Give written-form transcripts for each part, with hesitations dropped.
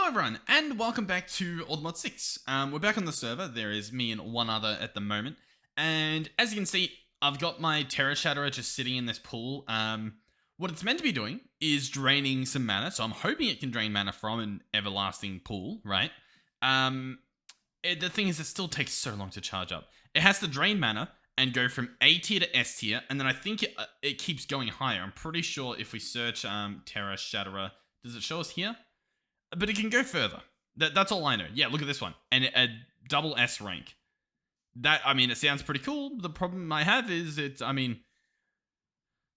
Hello everyone, and welcome back to Allthemod 6. We're back on the server. There is me and one other at the moment. And as you can see, I've got my Terra Shatterer just sitting in this pool. What it's meant to be doing is draining some mana. So I'm hoping it can drain mana from an everlasting pool, right? The thing is, it still takes so long to charge up. It has to drain mana and go from A tier to S tier. And then I think it keeps going higher. I'm pretty sure if we search Terra Shatterer, does it show us here? But it can go further. That's all I know. Yeah, look at this one. And a double S rank. It sounds pretty cool. The problem I have is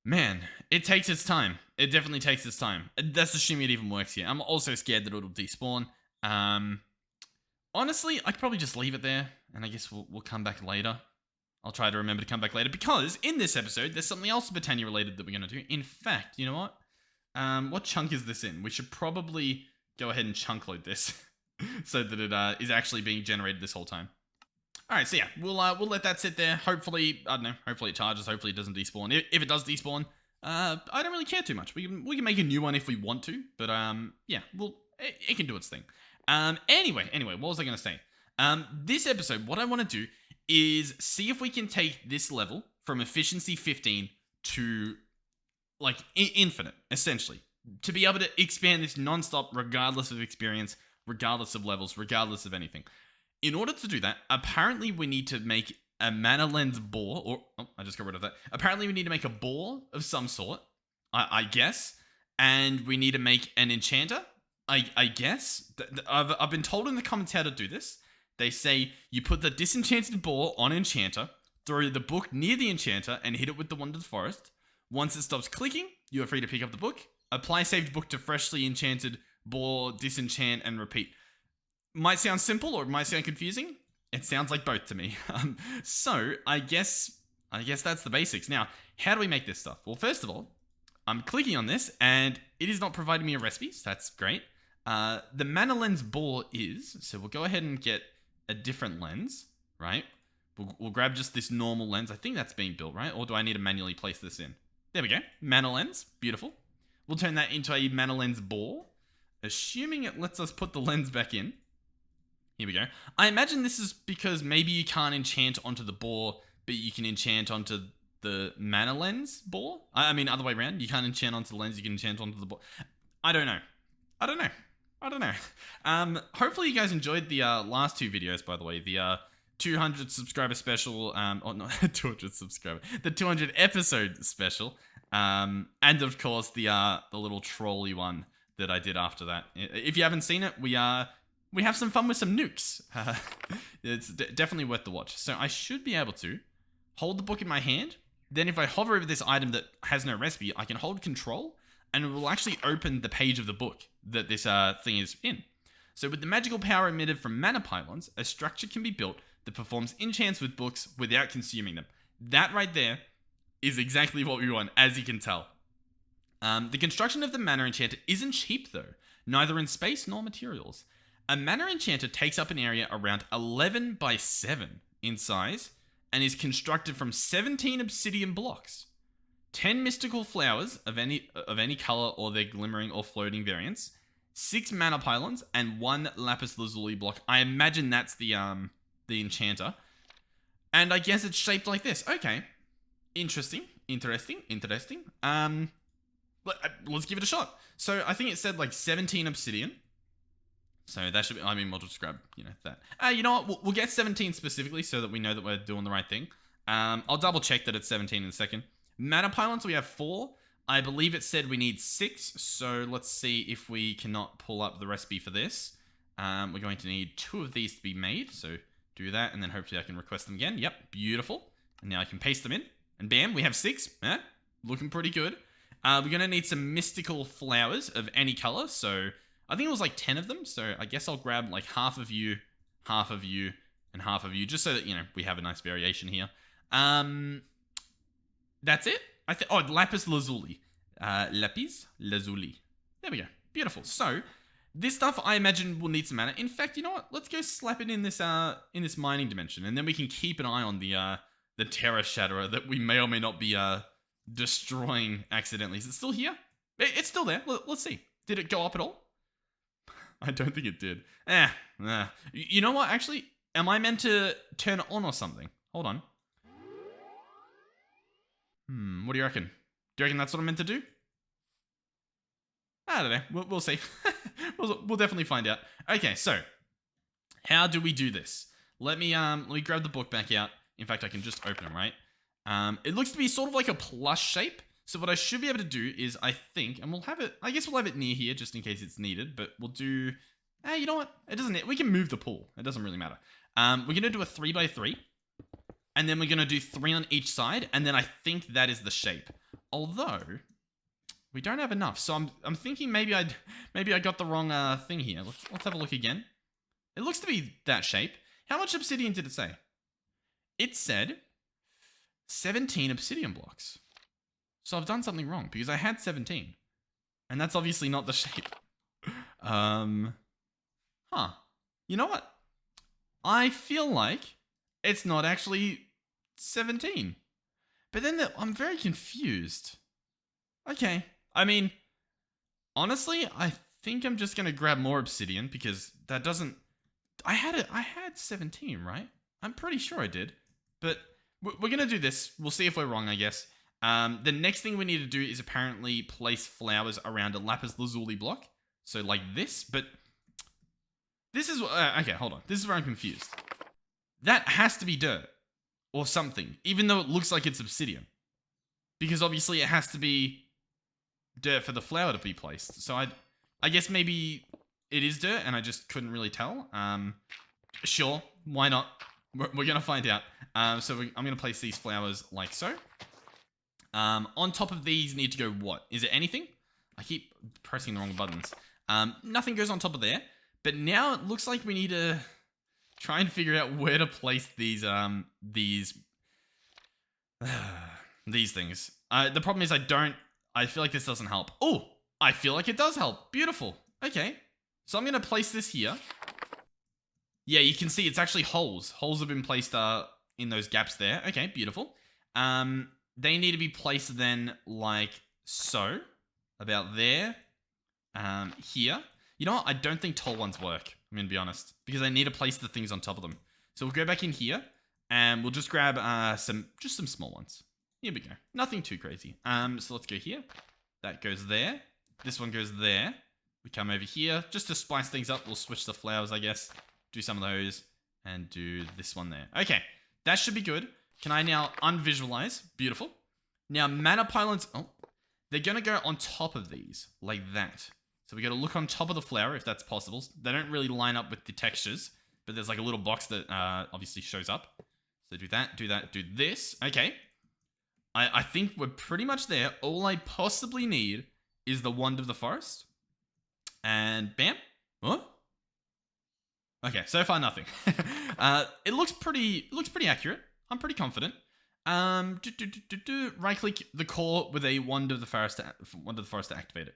man, it takes its time. It definitely takes its time. That's assuming it even works here. I'm also scared that it'll despawn. Honestly, I could probably just leave it there. And I guess we'll come back later. I'll try to remember to come back later. Because in this episode, there's something else Botania related that we're going to do. In fact, you know what chunk is this in? We should probably go ahead and chunk load this so that it is actually being generated this whole time. All right, so yeah, we'll let that sit there. Hopefully, I don't know. Hopefully it charges. Hopefully it doesn't despawn. If it does despawn, I don't really care too much. We can make a new one if we want to, but yeah, it can do its thing. Anyway, what was I gonna say? This episode, what I want to do is see if we can take this level from efficiency 15 to like infinite, essentially. To be able to expand this non-stop regardless of experience, regardless of levels, regardless of anything. In order to do that, apparently we need to make a mana lens bore, I just got rid of that. Apparently we need to make a bore of some sort, I guess, and we need to make an enchanter, I guess. I've been told in the comments how to do this. They say you put the disenchanted bore on enchanter, throw the book near the enchanter, and hit it with the wand of the forest. Once it stops clicking, you are free to pick up the book. Apply saved book to freshly enchanted bore, disenchant, and repeat. Might sound simple or it might sound confusing. It sounds like both to me. So I guess that's the basics. Now, how do we make this stuff? Well, first of all, I'm clicking on this and it is not providing me a recipe, so that's great. The mana lens bore is, so we'll go ahead and get a different lens, right? We'll grab just this normal lens. I think that's being built, right? Or do I need to manually place this in? There we go. Mana lens. Beautiful. We'll turn that into a mana lens bore, assuming it lets us put the lens back in. Here we go. I imagine this is because maybe you can't enchant onto the bore, but you can enchant onto the mana lens bore. I mean, other way around. You can't enchant onto the lens, you can enchant onto the bore. I don't know. Hopefully you guys enjoyed the last two videos, by the way. The 200 subscriber special, not 200 subscriber, the 200 episode special. And of course the little trolley one that I did after that. If you haven't seen it, we have some fun with some nukes. It's definitely worth the watch. So I should be able to hold the book in my hand. Then if I hover over this item that has no recipe, I can hold control and it will actually open the page of the book that this thing is in. So with the magical power emitted from mana pylons, a structure can be built that performs enchants with books without consuming them. That right there is exactly what we want, as you can tell. The construction of the mana enchanter isn't cheap though, neither in space nor materials. A mana enchanter takes up an area around 11 by 7 in size and is constructed from 17 obsidian blocks, 10 mystical flowers of any color or their glimmering or floating variants, 6 mana pylons, and 1 lapis lazuli block. I imagine that's the enchanter. And I guess it's shaped like this. Okay. Interesting. Let's give it a shot. So I think it said like 17 obsidian. So that should be, we'll just grab, that. You know what? We'll get 17 specifically so that we know that we're doing the right thing. I'll double check that it's 17 in a second. Mana pylons, we have 4. I believe it said we need 6. So let's see if we cannot pull up the recipe for this. We're going to need 2 of these to be made. So do that and then hopefully I can request them again. Yep, beautiful. And now I can paste them in. And bam, we have 6. Looking pretty good. We're going to need some mystical flowers of any color. So I think it was like 10 of them. So I guess I'll grab like half of you, and half of you. Just so that, we have a nice variation here. That's it. Lapis lazuli. Lapis lazuli. There we go. Beautiful. So this stuff I imagine will need some mana. In fact, you know what? Let's go slap it in this mining dimension. And then we can keep an eye on the Terra Shatterer that we may or may not be destroying accidentally. Is it still here? It's still there. Let's see. Did it go up at all? I don't think it did. You know what? Actually, am I meant to turn it on or something? Hold on. What do you reckon? Do you reckon that's what I'm meant to do? I don't know. We'll see. we'll definitely find out. Okay, so how do we do this? Let me grab the book back out. In fact, I can just open it, right? It looks to be sort of like a plus shape. So what I should be able to do is, I think, and we'll have it, I guess we'll have it near here just in case it's needed, but we'll do, you know what? It doesn't, we can move the pool. It doesn't really matter. We're going to do a 3x3, and then we're going to do 3 on each side, and then I think that is the shape. Although, we don't have enough, so I'm thinking maybe I got the wrong thing here. Let's have a look again. It looks to be that shape. How much obsidian did it say? It said 17 obsidian blocks. So I've done something wrong because I had 17. And that's obviously not the shape. You know what? I feel like it's not actually 17. But then I'm very confused. Okay. I mean, honestly, I think I'm just going to grab more obsidian because that doesn't... I had 17, right? I'm pretty sure I did. But we're going to do this. We'll see if we're wrong, I guess. The next thing we need to do is apparently place flowers around a lapis lazuli block. So like this, but this is... okay, hold on. This is where I'm confused. That has to be dirt or something, even though it looks like it's obsidian. Because obviously it has to be dirt for the flower to be placed. So I guess maybe it is dirt and I just couldn't really tell. Sure, why not? We're going to find out. I'm going to place these flowers like so. On top of these need to go what? Is it anything? I keep pressing the wrong buttons. Nothing goes on top of there. But now it looks like we need to try and figure out where to place these things. The problem is I feel like this doesn't help. Oh, I feel like it does help. Beautiful. Okay. So I'm going to place this here. Yeah, you can see it's actually holes. Holes have been placed in those gaps there. Okay, beautiful. They need to be placed then like so. About there. Here. You know what? I don't think tall ones work. I'm going to be honest. Because I need to place the things on top of them. So we'll go back in here. And we'll just grab some small ones. Here we go. Nothing too crazy. So let's go here. That goes there. This one goes there. We come over here. Just to spice things up, we'll switch the flowers, I guess. Do some of those. And do this one there. Okay. That should be good. Can I now unvisualize? Beautiful. Now, mana pylons... Oh. They're going to go on top of these. Like that. So we got to look on top of the flower, if that's possible. They don't really line up with the textures. But there's like a little box that obviously shows up. So do that, do this. Okay. I think we're pretty much there. All I possibly need is the wand of the forest. And bam. What? Okay, so far nothing. It looks pretty accurate. I'm pretty confident. Right click the core with a wand of the forest to activate it.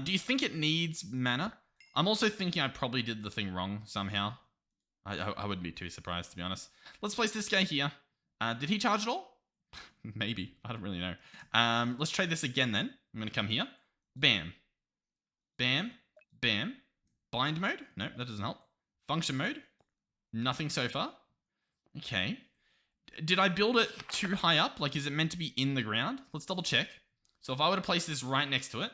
Do you think it needs mana? I'm also thinking I probably did the thing wrong somehow. I wouldn't be too surprised, to be honest. Let's place this guy here. Did he charge at all? Maybe. I don't really know. Let's try this again then. I'm going to come here. Bam. Bam. Bam. Bind mode? No, that doesn't help. Function mode? Nothing so far. Okay. Did I build it too high up? Like, is it meant to be in the ground? Let's double check. So if I were to place this right next to it,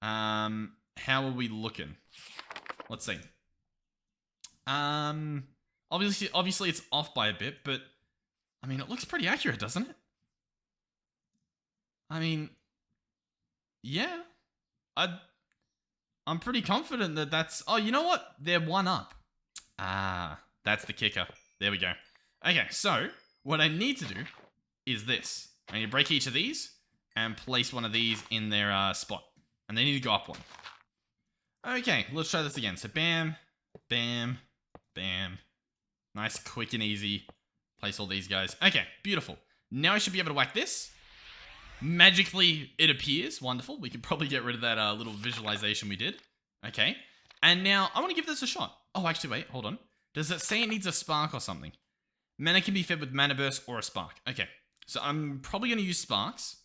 how are we looking? Let's see. Obviously it's off by a bit, but I mean, it looks pretty accurate, doesn't it? I mean, yeah. I'm pretty confident that that's... Oh, you know what? They're one up. Ah, that's the kicker. There we go. Okay, so what I need to do is this. I need to break each of these and place one of these in their spot. And they need to go up one. Okay, let's try this again. So bam, bam, bam. Nice, quick and easy. Place all these guys. Okay, beautiful. Now I should be able to whack this. Magically, it appears. Wonderful. We could probably get rid of that little visualization we did. Okay. And now, I want to give this a shot. Oh, actually, wait. Hold on. Does it say it needs a spark or something? Mana can be fed with mana burst or a spark. Okay. So, I'm probably going to use sparks.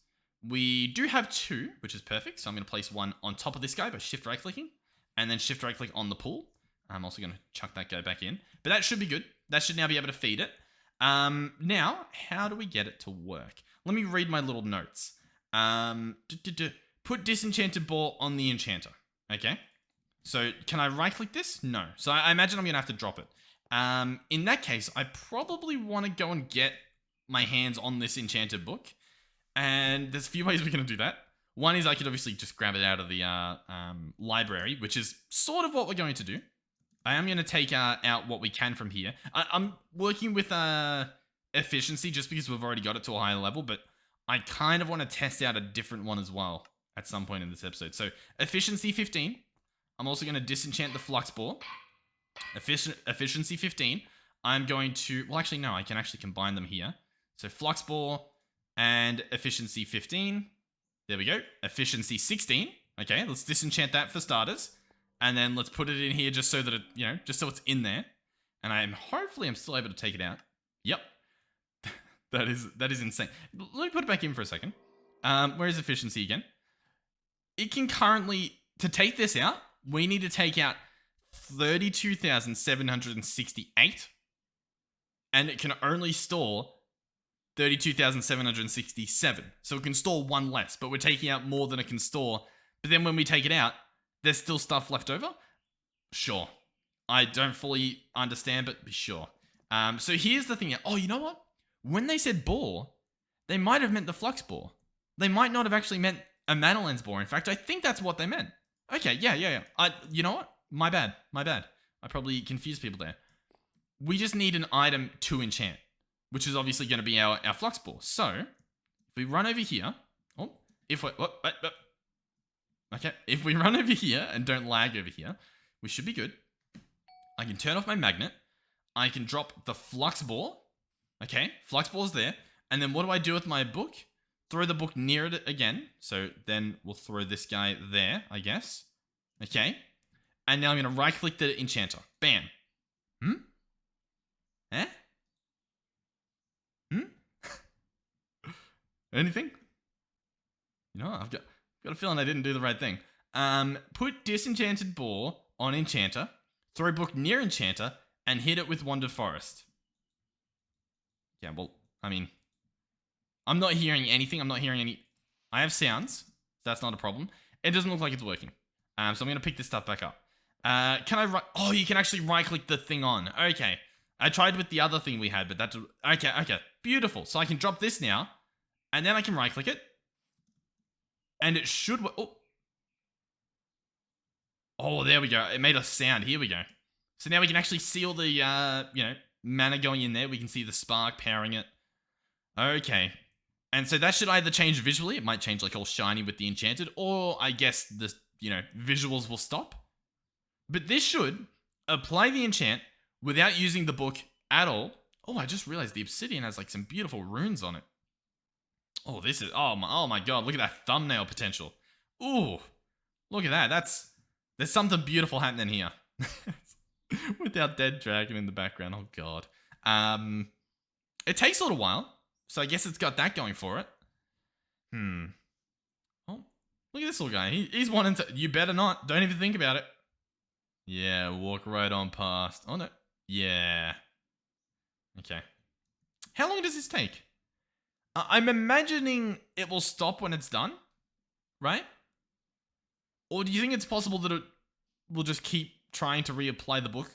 We do have 2, which is perfect. So, I'm going to place one on top of this guy by shift right-clicking. and then shift right click on the pool. I'm also going to chuck that guy back in. But that should be good. That should now be able to feed it. Now, how do we get it to work? Let me read my little notes. Put disenchanted ball on the enchanter. Okay. So can I right click this? No. So I imagine I'm going to have to drop it. In that case, I probably want to go and get my hands on this enchanted book. And there's a few ways we're going to do that. One is I could obviously just grab it out of the library, which is sort of what we're going to do. I am going to take out what we can from here. I'm working with efficiency just because we've already got it to a higher level, but I kind of want to test out a different one as well at some point in this episode. So efficiency 15. I'm also going to disenchant the flux ball. Efficiency 15. I'm going to... Well, actually, no. I can actually combine them here. So flux ball and efficiency 15. There we go. Efficiency 16. Okay, let's disenchant that for starters. And then let's put it in here just so that it, just so it's in there. And hopefully I'm still able to take it out. Yep. that is insane. Let me put it back in for a second. Where is efficiency again? It can currently... To take this out, we need to take out 32,768. And it can only store 32,767. So it can store one less, but we're taking out more than it can store. But then when we take it out, there's still stuff left over? Sure. I don't fully understand, but sure. So here's the thing. Oh, you know what? When they said bore, they might have meant the flux bore. They might not have actually meant a mana lens bore. In fact, I think that's what they meant. Okay, yeah. You know what? My bad. I probably confused people there. We just need an item to enchant, which is obviously going to be our flux bore. So, if we run over here... Okay, if we run over here and don't lag over here, we should be good. I can turn off my magnet. I can drop the flux ball. Okay, flux ball's there. And then what do I do with my book? Throw the book near it again. So then we'll throw this guy there, I guess. Okay. And now I'm going to right-click the enchanter. Bam. Eh? Anything? You know, I've got a feeling I didn't do the right thing. Put disenchanted ball on enchanter, throw book near enchanter, and hit it with Wonder Forest. Yeah, well, I mean, I'm not hearing anything. I'm not hearing any... I have sounds. So that's not a problem. It doesn't look like it's working. So I'm going to pick this stuff back up. Can I... Oh, you can actually right-click the thing on. Okay. I tried with the other thing we had, but that's... Okay. Beautiful. So I can drop this now, and then I can right-click it. And it should... Oh, there we go. It made a sound. Here we go. So now we can actually see all the, mana going in there. We can see the spark powering it. Okay. And so that should either change visually. It might change like all shiny with the enchanted. Or I guess the, visuals will stop. But this should apply the enchant without using the book at all. Oh, I just realized the obsidian has like some beautiful runes on it. Oh, this is... Oh my god. Look at that thumbnail potential. Ooh. Look at that. There's something beautiful happening here. With our dead dragon in the background. Oh, God. It takes a little while. So I guess it's got that going for it. Oh, look at this little guy. He's wanting to... You better not. Don't even think about it. Yeah, walk right on past. Oh, no. Yeah. Okay. How long does this take? I'm imagining it will stop when it's done. Right? Or do you think it's possible that it will just keep trying to reapply the book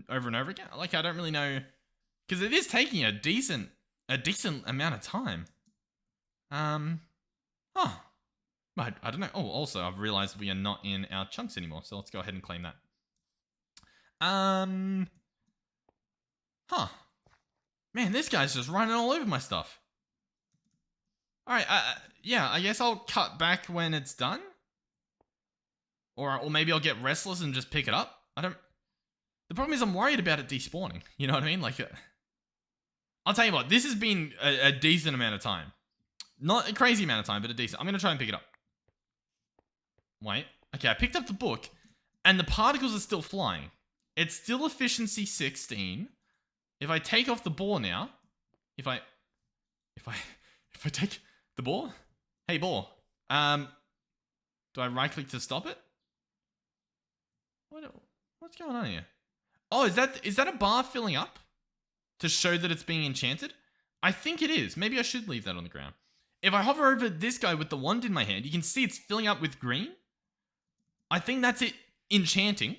over and over again? Like, I don't really know. Because it is taking a decent amount of time. I don't know. Oh, also, I've realized we are not in our chunks anymore. So let's go ahead and claim that. Man, this guy's just running all over my stuff. Alright, yeah, I guess I'll cut back when it's done. Or maybe I'll get restless and just pick it up. The problem is I'm worried about it despawning. You know what I mean? Like, I'll tell you what, this has been a decent amount of time. Not a crazy amount of time, but a decent. I'm going to try and pick it up. Wait. Okay, I picked up the book, and the particles are still flying. It's still efficiency 16. If I take off the ball now, if I take the ball, hey ball, do I right click to stop it? What's going on here? Oh, is that a bar filling up to show that it's being enchanted? I think it is. Maybe I should leave that on the ground. If I hover over this guy with the wand in my hand, you can see it's filling up with green. I think that's it enchanting.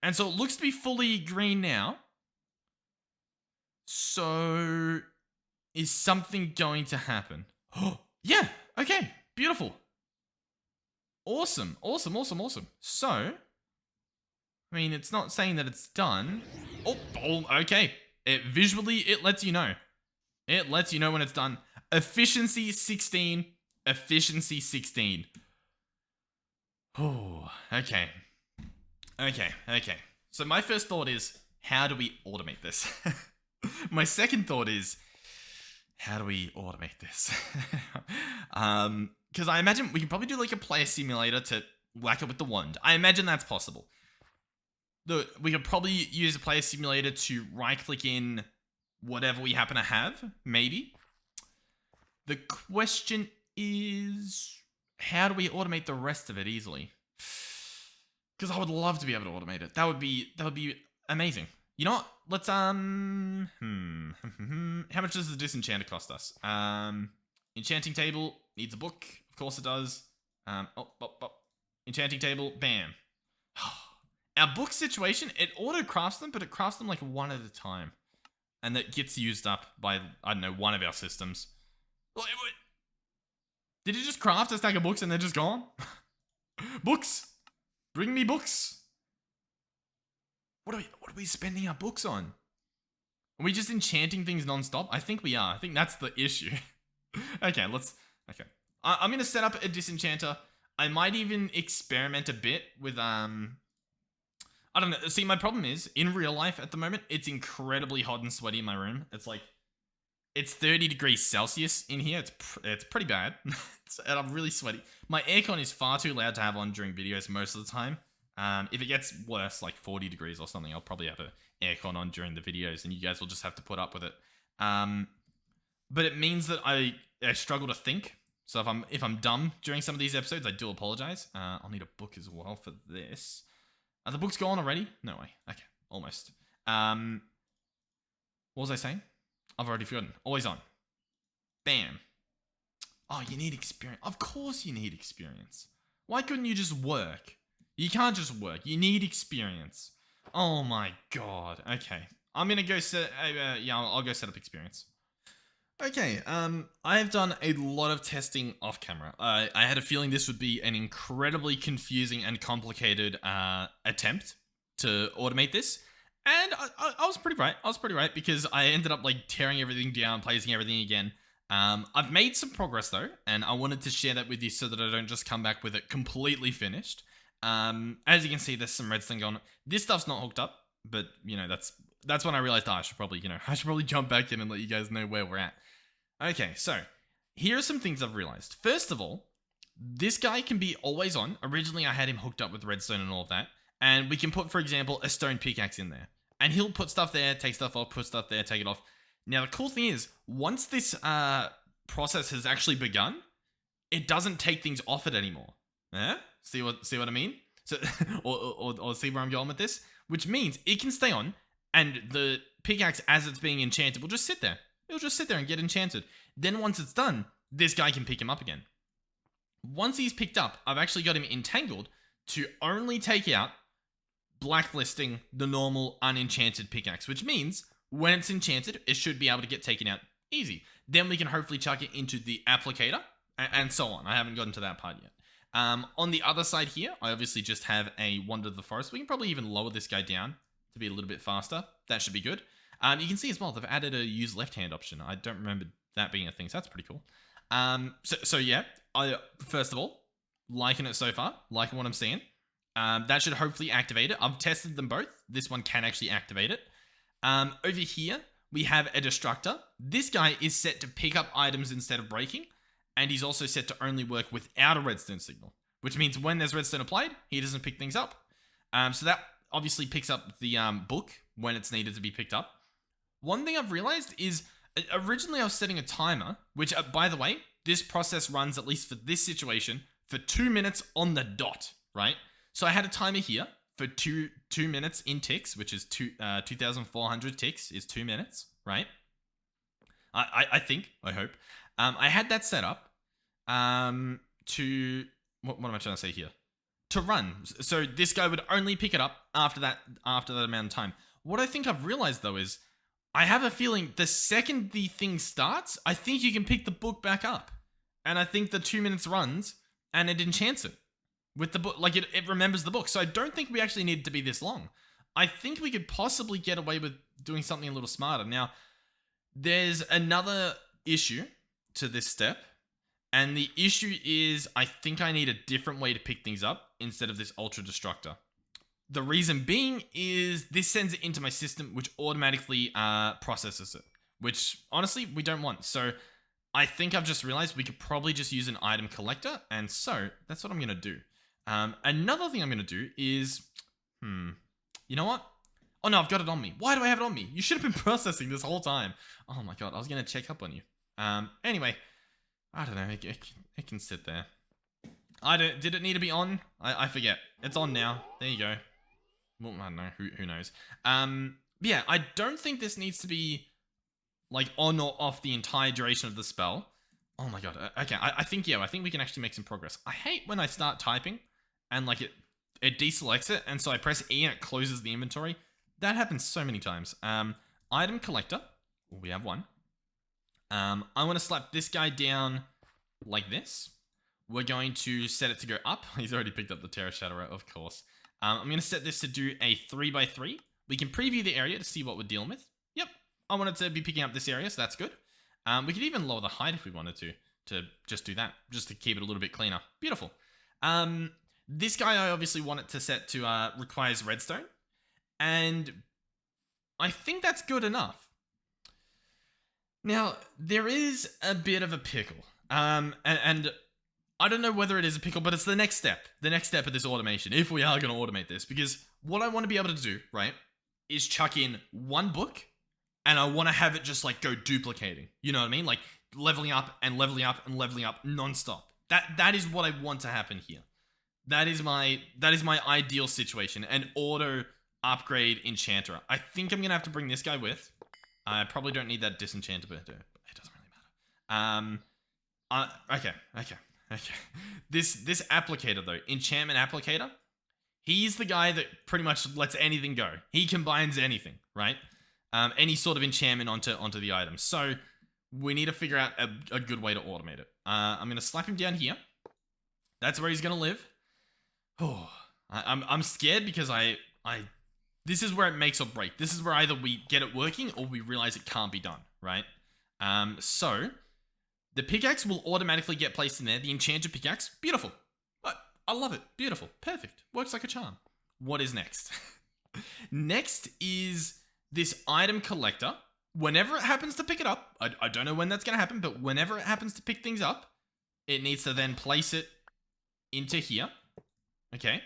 And so it looks to be fully green now. So is something going to happen? Oh, yeah. Okay. Beautiful. Awesome. Awesome, awesome, awesome. So, I mean, it's not saying that it's done. Oh, okay. Visually, it lets you know. It lets you know when it's done. Efficiency 16. Efficiency 16. Oh, okay. Okay. So my first thought is, how do we automate this? My second thought is, how do we automate this? Because I imagine we can probably do like a player simulator to whack it with the wand. I imagine that's possible. We could probably use a player simulator to right-click in whatever we happen to have, maybe. The question is, how do we automate the rest of it easily? Because I would love to be able to automate it. That would be amazing. You know what? Let's how much does the disenchanter cost us? Enchanting table needs a book. Of course it does. Enchanting table, bam. Our book situation, it auto crafts them, but it crafts them like one at a time. And that gets used up by, I don't know, one of our systems. Wait. Did it just craft a stack of books and they're just gone? Books! Bring me books! What are we spending our books on? Are we just enchanting things non-stop? I think we are. I think that's the issue. Okay. I'm going to set up a disenchanter. I might even experiment a bit with, I don't know. See, my problem is, in real life at the moment, it's incredibly hot and sweaty in my room. It's like, it's 30 degrees Celsius in here. It's pretty bad. And I'm really sweaty. My aircon is far too loud to have on during videos most of the time. If it gets worse, like 40 degrees or something, I'll probably have an aircon on during the videos and you guys will just have to put up with it. But it means that I struggle to think. So if I'm dumb during some of these episodes, I do apologize. I'll need a book as well for this. Are the books gone already? No way. Okay, almost. What was I saying? I've already forgotten. Always on. Bam. Oh, you need experience. Of course you need experience. Why couldn't you just work? You can't just work. You need experience. Oh my god. Okay. I'm gonna go set... I'll go set up experience. Okay, I have done a lot of testing off camera. I had a feeling this would be an incredibly confusing and complicated attempt to automate this. And I was pretty right. I was pretty right because I ended up like tearing everything down, placing everything again. I've made some progress though, and I wanted to share that with you so that I don't just come back with it completely finished. As you can see, there's some redstone going on. This stuff's not hooked up, but you know, that's when I realized I should probably jump back in and let you guys know where we're at. Okay, so here are some things I've realized. First of all, this guy can be always on. Originally, I had him hooked up with redstone and all of that. And we can put, for example, a stone pickaxe in there. And he'll put stuff there, take stuff off, put stuff there, take it off. Now, the cool thing is, once this process has actually begun, it doesn't take things off it anymore. Yeah? See what I mean? So, or see where I'm going with this? Which means it can stay on, and the pickaxe, as it's being enchanted, will just sit there. It'll just sit there and get enchanted. Then once it's done, this guy can pick him up again. Once he's picked up, I've actually got him entangled to only take out blacklisting the normal unenchanted pickaxe, which means when it's enchanted, it should be able to get taken out easy. Then we can hopefully chuck it into the applicator and so on. I haven't gotten to that part yet. On the other side here, I obviously just have a Wonder of the Forest. We can probably even lower this guy down to be a little bit faster. That should be good. You can see as well, they've added a use left hand option. I don't remember that being a thing, so that's pretty cool. So yeah, first of all, liking it so far, liking what I'm seeing. That should hopefully activate it. I've tested them both. This one can actually activate it. Over here, we have a destructor. This guy is set to pick up items instead of breaking, and he's also set to only work without a redstone signal, which means when there's redstone applied, he doesn't pick things up. So that obviously picks up the book when it's needed to be picked up. One thing I've realized is, originally I was setting a timer, which, by the way, this process runs, at least for this situation, for 2 minutes on the dot, right? So I had a timer here for two minutes in ticks, which is 2,400 ticks is 2 minutes, right? I think, I hope. I had that set up to, what am I trying to say here? To run. So this guy would only pick it up after that amount of time. What I think I've realized though is I have a feeling the second the thing starts, I think you can pick the book back up. And I think the 2 minutes runs and it enchants it with the book. Like it remembers the book. So I don't think we actually need it to be this long. I think we could possibly get away with doing something a little smarter. Now, there's another issue to this step. And the issue is I think I need a different way to pick things up instead of this ultra destructor. The reason being is this sends it into my system, which automatically processes it, which honestly we don't want. So I think I've just realized we could probably just use an item collector. And so that's what I'm going to do. Another thing I'm going to do is, you know what? Oh no, I've got it on me. Why do I have it on me? You should have been processing this whole time. Oh my God, I was going to check up on you. Anyway, I don't know. It can sit there. Did it need to be on? I forget. It's on now. There you go. Well, I don't know. Who knows? Yeah, I don't think this needs to be like on or off the entire duration of the spell. Oh my God. Okay. I think we can actually make some progress. I hate when I start typing and like it deselects it, and so I press E and it closes the inventory. That happens so many times. Item collector. We have one. I want to slap this guy down like this. We're going to set it to go up. He's already picked up the Terra Shatterer, of course. I'm going to set this to do a 3x3. We can preview the area to see what we're dealing with. Yep, I wanted to be picking up this area, so that's good. We could even lower the height if we wanted to just do that, just to keep it a little bit cleaner. Beautiful. This guy, I obviously want it to set to requires redstone. And I think that's good enough. Now, there is a bit of a pickle. And I don't know whether it is a pickle, but it's the next step. The next step of this automation, if we are going to automate this. Because what I want to be able to do, right, is chuck in one book, and I want to have it just like go duplicating. You know what I mean? Like leveling up and leveling up and leveling up nonstop. That is what I want to happen here. That is my ideal situation. An auto upgrade enchanter. I think I'm going to have to bring this guy with. I probably don't need that disenchanter, but it doesn't really matter. Okay. This applicator though, enchantment applicator, he's the guy that pretty much lets anything go. He combines anything, right? Any sort of enchantment onto the item. So we need to figure out a good way to automate it. I'm gonna slap him down here. That's where he's gonna live. Oh, I'm scared because this is where it makes or break. This is where either we get it working or we realize it can't be done, right? So the pickaxe will automatically get placed in there. The enchanted pickaxe, beautiful. I love it. Beautiful. Perfect. Works like a charm. What is next? Next is this item collector. Whenever it happens to pick it up, I don't know when that's going to happen, but whenever it happens to pick things up, it needs to then place it into here. Okay.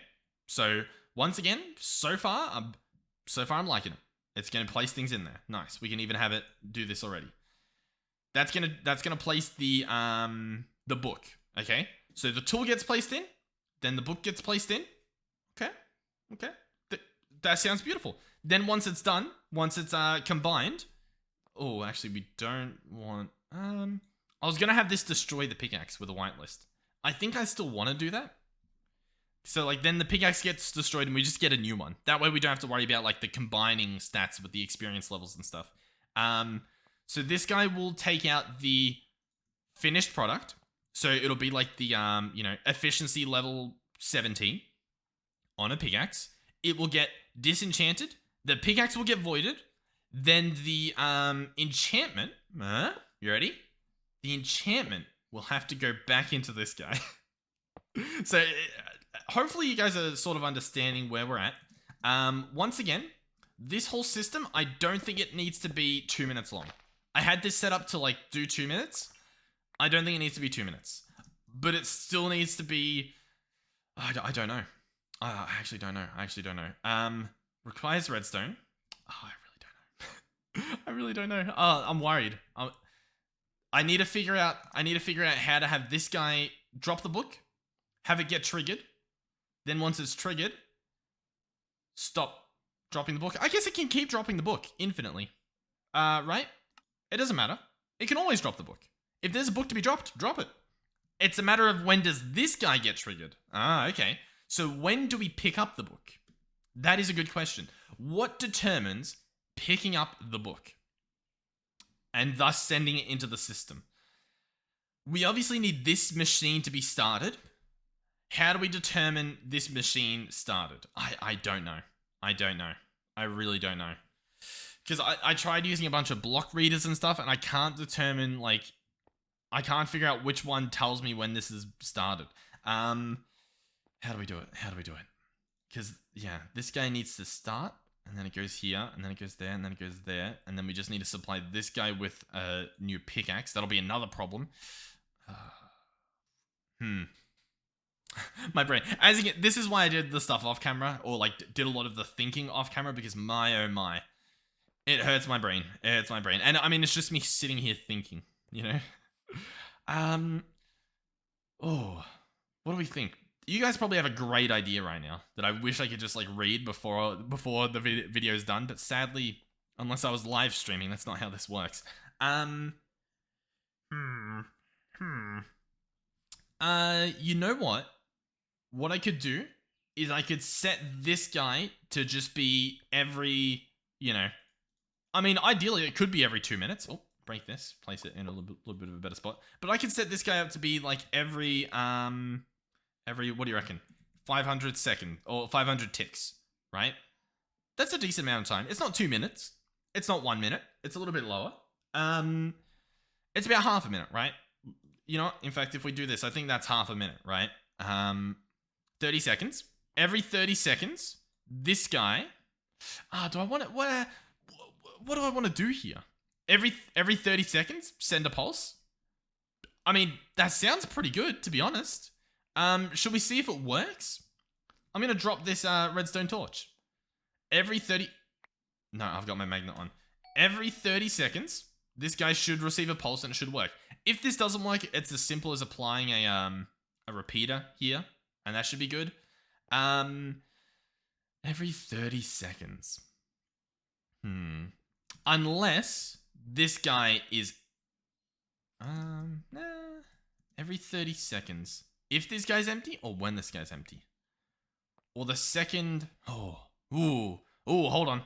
So once again, so far I'm liking it. It's going to place things in there. Nice. We can even have it do this already. That's gonna place the book. Okay. So the tool gets placed in, then the book gets placed in. Okay. That sounds beautiful. Then once it's done, once it's combined. Oh, actually, we don't want. I was gonna have this destroy the pickaxe with a whitelist. I think I still want to do that. So like then the pickaxe gets destroyed and we just get a new one. That way we don't have to worry about like the combining stats with the experience levels and stuff. So this guy will take out the finished product. So it'll be like the efficiency level 17 on a pickaxe. It will get disenchanted. The pickaxe will get voided. Then the enchantment, you ready? The enchantment will have to go back into this guy. So hopefully you guys are sort of understanding where we're at. Once again, this whole system, I don't think it needs to be 2 minutes long. I had this set up to like do 2 minutes. I don't think it needs to be 2 minutes, but it still needs to be. I don't know. I actually don't know. Requires redstone. Oh, I really don't know. Oh, I'm worried. I need to figure out how to have this guy drop the book, have it get triggered. Then once it's triggered, stop dropping the book. I guess it can keep dropping the book infinitely. Right? It doesn't matter. It can always drop the book. If there's a book to be dropped, drop it. It's a matter of when does this guy get triggered? Okay. So when do we pick up the book? That is a good question. What determines picking up the book and thus sending it into the system? We obviously need this machine to be started. How do we determine this machine started? I don't know. I don't know. I really don't know. Because I tried using a bunch of block readers and stuff, and I can't determine, like, I can't figure out which one tells me when this is started. How do we do it? How do we do it? Because, yeah, this guy needs to start, and then it goes here, and then it goes there, and then it goes there, and then we just need to supply this guy with a new pickaxe. That'll be another problem. My brain. As you get, this is why I did the stuff off camera, or like did a lot of the thinking off camera, because my oh my, it hurts my brain. It hurts my brain, and I mean it's just me sitting here thinking, you know. Oh, what do we think? You guys probably have a great idea right now that I wish I could just like read before the video is done, but sadly, unless I was live streaming, that's not how this works. You know what? What I could do is I could set this guy to just be every, you know, I mean, ideally it could be every 2 minutes. Oh, break this, place it in a little bit of a better spot. But I could set this guy up to be like every, what do you reckon? 500 second or 500 ticks, right? That's a decent amount of time. It's not 2 minutes. It's not 1 minute. It's a little bit lower. It's about half a minute, right? You know, in fact, if we do this, I think that's half a minute, right? 30 seconds. Every 30 seconds, this guy. Do I want to? What do I want to do here? Every 30 seconds, send a pulse. I mean, that sounds pretty good, to be honest. Should we see if it works? I'm gonna drop this redstone torch. Every 30. No, I've got my magnet on. Every 30 seconds, this guy should receive a pulse and it should work. If this doesn't work, it's as simple as applying a repeater here, and that should be good. Every 30 seconds. Unless this guy is every 30 seconds. If this guy's empty, or when this guy's empty. Or the second. Hold on.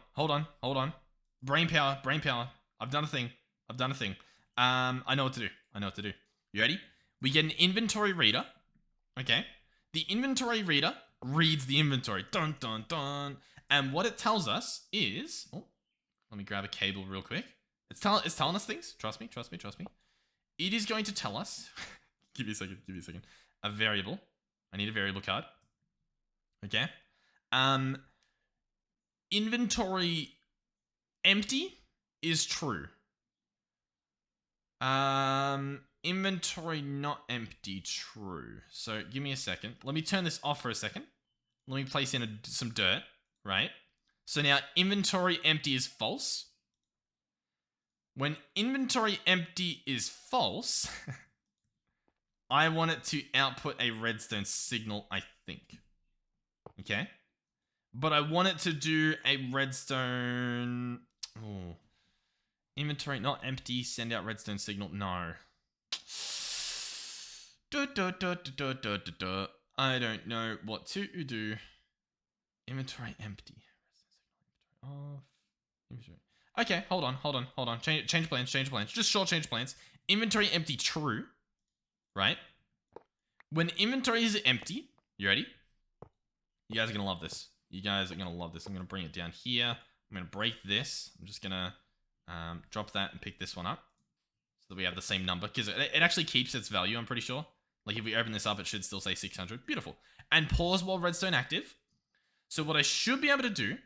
Brain power. I've done a thing. I know what to do. You ready? We get an inventory reader. Okay. The inventory reader reads the inventory. Dun, dun, dun. And what it tells us is... Oh, let me grab a cable real quick. It's telling us things. Trust me. It is going to tell us... Give me a second. A variable. I need a variable card. Okay. Inventory empty is true. Inventory not empty, true. So give me a second. Let me turn this off for a second. Let me place in some dirt, right? So now inventory empty is false. When inventory empty is false, I want it to output a redstone signal, I think. Okay? But I want it to do a redstone... Oh. Inventory not empty, send out redstone signal. No. I don't know what to do. Inventory empty. Off. Inventory. Okay, hold on. Change plans. Just short change plans. Inventory empty, true. Right? When inventory is empty, you ready? You guys are gonna love this. I'm gonna bring it down here. I'm gonna break this. I'm just gonna drop that and pick this one up so that we have the same number, because it actually keeps its value, I'm pretty sure. Like if we open this up, it should still say 600. Beautiful. And pause while redstone active. So what I should be able to do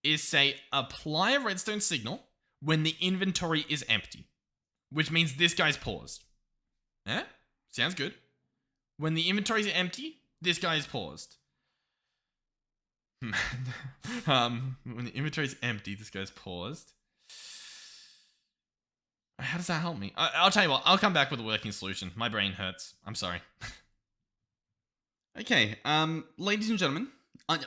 is say apply a redstone signal when the inventory is empty, which means this guy's paused. Eh? Sounds good. When the inventory is empty, this guy is paused. When the inventory is empty, this guy's paused. How does that help me? I'll tell you what, I'll come back with a working solution. My brain hurts. I'm sorry. Okay, ladies and gentlemen,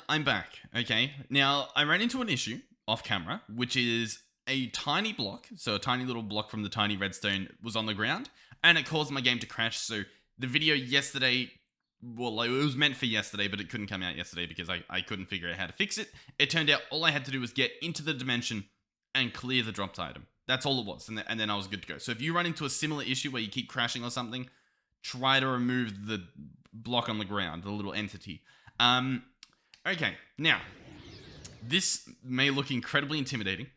I'm back, okay? Now, I ran into an issue off camera, which is a tiny block, so a tiny little block from the tiny redstone was on the ground, and it caused my game to crash, so the video yesterday, well, it was meant for yesterday, but it couldn't come out yesterday because I couldn't figure out how to fix it. It turned out all I had to do was get into the dimension and clear the dropped item. That's all it was, and then I was good to go. So if you run into a similar issue where you keep crashing or something, try to remove the block on the ground, the little entity. Okay, now, this may look incredibly intimidating,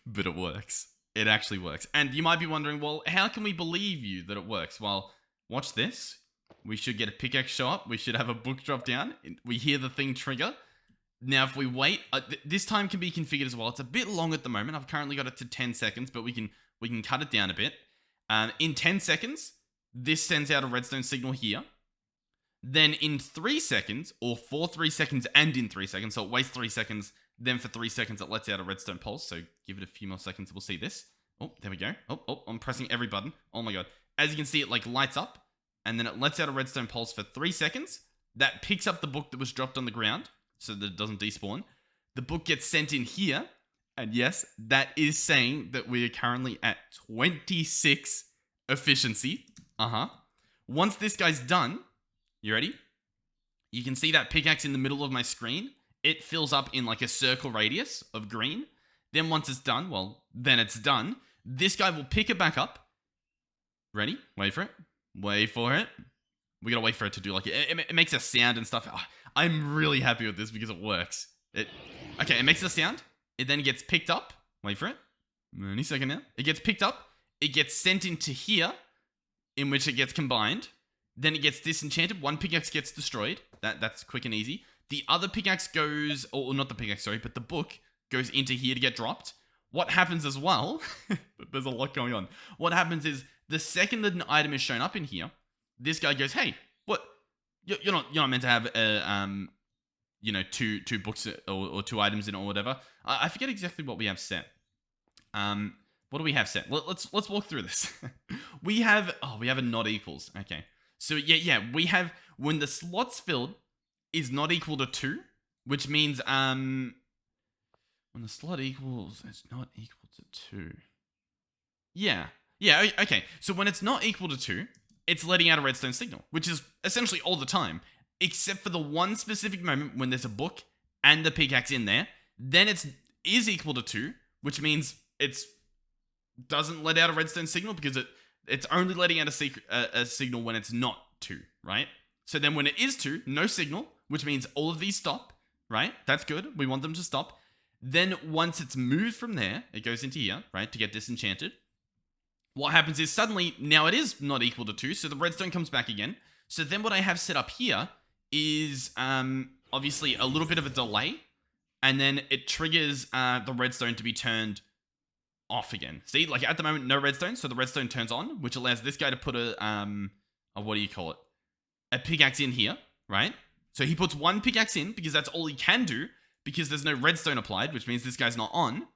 but it works. It actually works. And you might be wondering, well, how can we believe you that it works? Well, watch this. We should get a pickaxe show up. We should have a book drop down. We hear the thing trigger. Now, if we wait, this time can be configured as well. It's a bit long at the moment. I've currently got it to 10 seconds, but we can cut it down a bit. In 10 seconds, this sends out a redstone signal here. Then in 3 seconds, or for 3 seconds and in 3 seconds, so it waits 3 seconds, then for 3 seconds it lets out a redstone pulse, so give it a few more seconds, we'll see this. Oh, there we go. Oh, I'm pressing every button. Oh my god. As you can see, it like lights up, and then it lets out a redstone pulse for 3 seconds. That picks up the book that was dropped on the ground, so that it doesn't despawn. The book gets sent in here, and yes, that is saying that we are currently at 26 efficiency. Once this guy's done, you ready? You can see that pickaxe in the middle of my screen. It fills up in like a circle radius of green. Then once it's done, well, then it's done. This guy will pick it back up. Ready? Wait for it. Wait for it. We gotta wait for it to do like it makes a sound and stuff. Oh, I'm really happy with this because it works. Okay, it makes a sound. It then gets picked up. Wait for it. Any second now. It gets picked up. It gets sent into here, in which it gets combined. Then it gets disenchanted. One pickaxe gets destroyed. That's quick and easy. The other pickaxe goes, or not the pickaxe, sorry, but the book goes into here to get dropped. What happens as well, there's a lot going on. What happens is the second that an item is shown up in here, this guy goes, hey, what? You're not meant to have two books or 2 items in it or whatever. I forget exactly what we have set. What do we have set? Let's walk through this. we have a not equals. Okay. So yeah, we have when the slot's filled is not equal to 2, which means when the slot equals, it's not equal to 2. Yeah, okay. So when it's not equal to 2, it's letting out a redstone signal, which is essentially all the time, except for the one specific moment when there's a book and the pickaxe in there. Then it is equal to 2, which means it's doesn't let out a redstone signal because it's only letting out a signal when it's not 2, right? So then when it is 2, no signal, which means all of these stop, right? That's good. We want them to stop. Then once it's moved from there, it goes into here, right, to get disenchanted. What happens is suddenly, now it is not equal to 2, so the redstone comes back again. So then what I have set up here is obviously a little bit of a delay, and then it triggers the redstone to be turned off again. See, like at the moment, no redstone, so the redstone turns on, which allows this guy to put a what do you call it? A pickaxe in here, right? So he puts one pickaxe in because that's all he can do because there's no redstone applied, which means this guy's not on.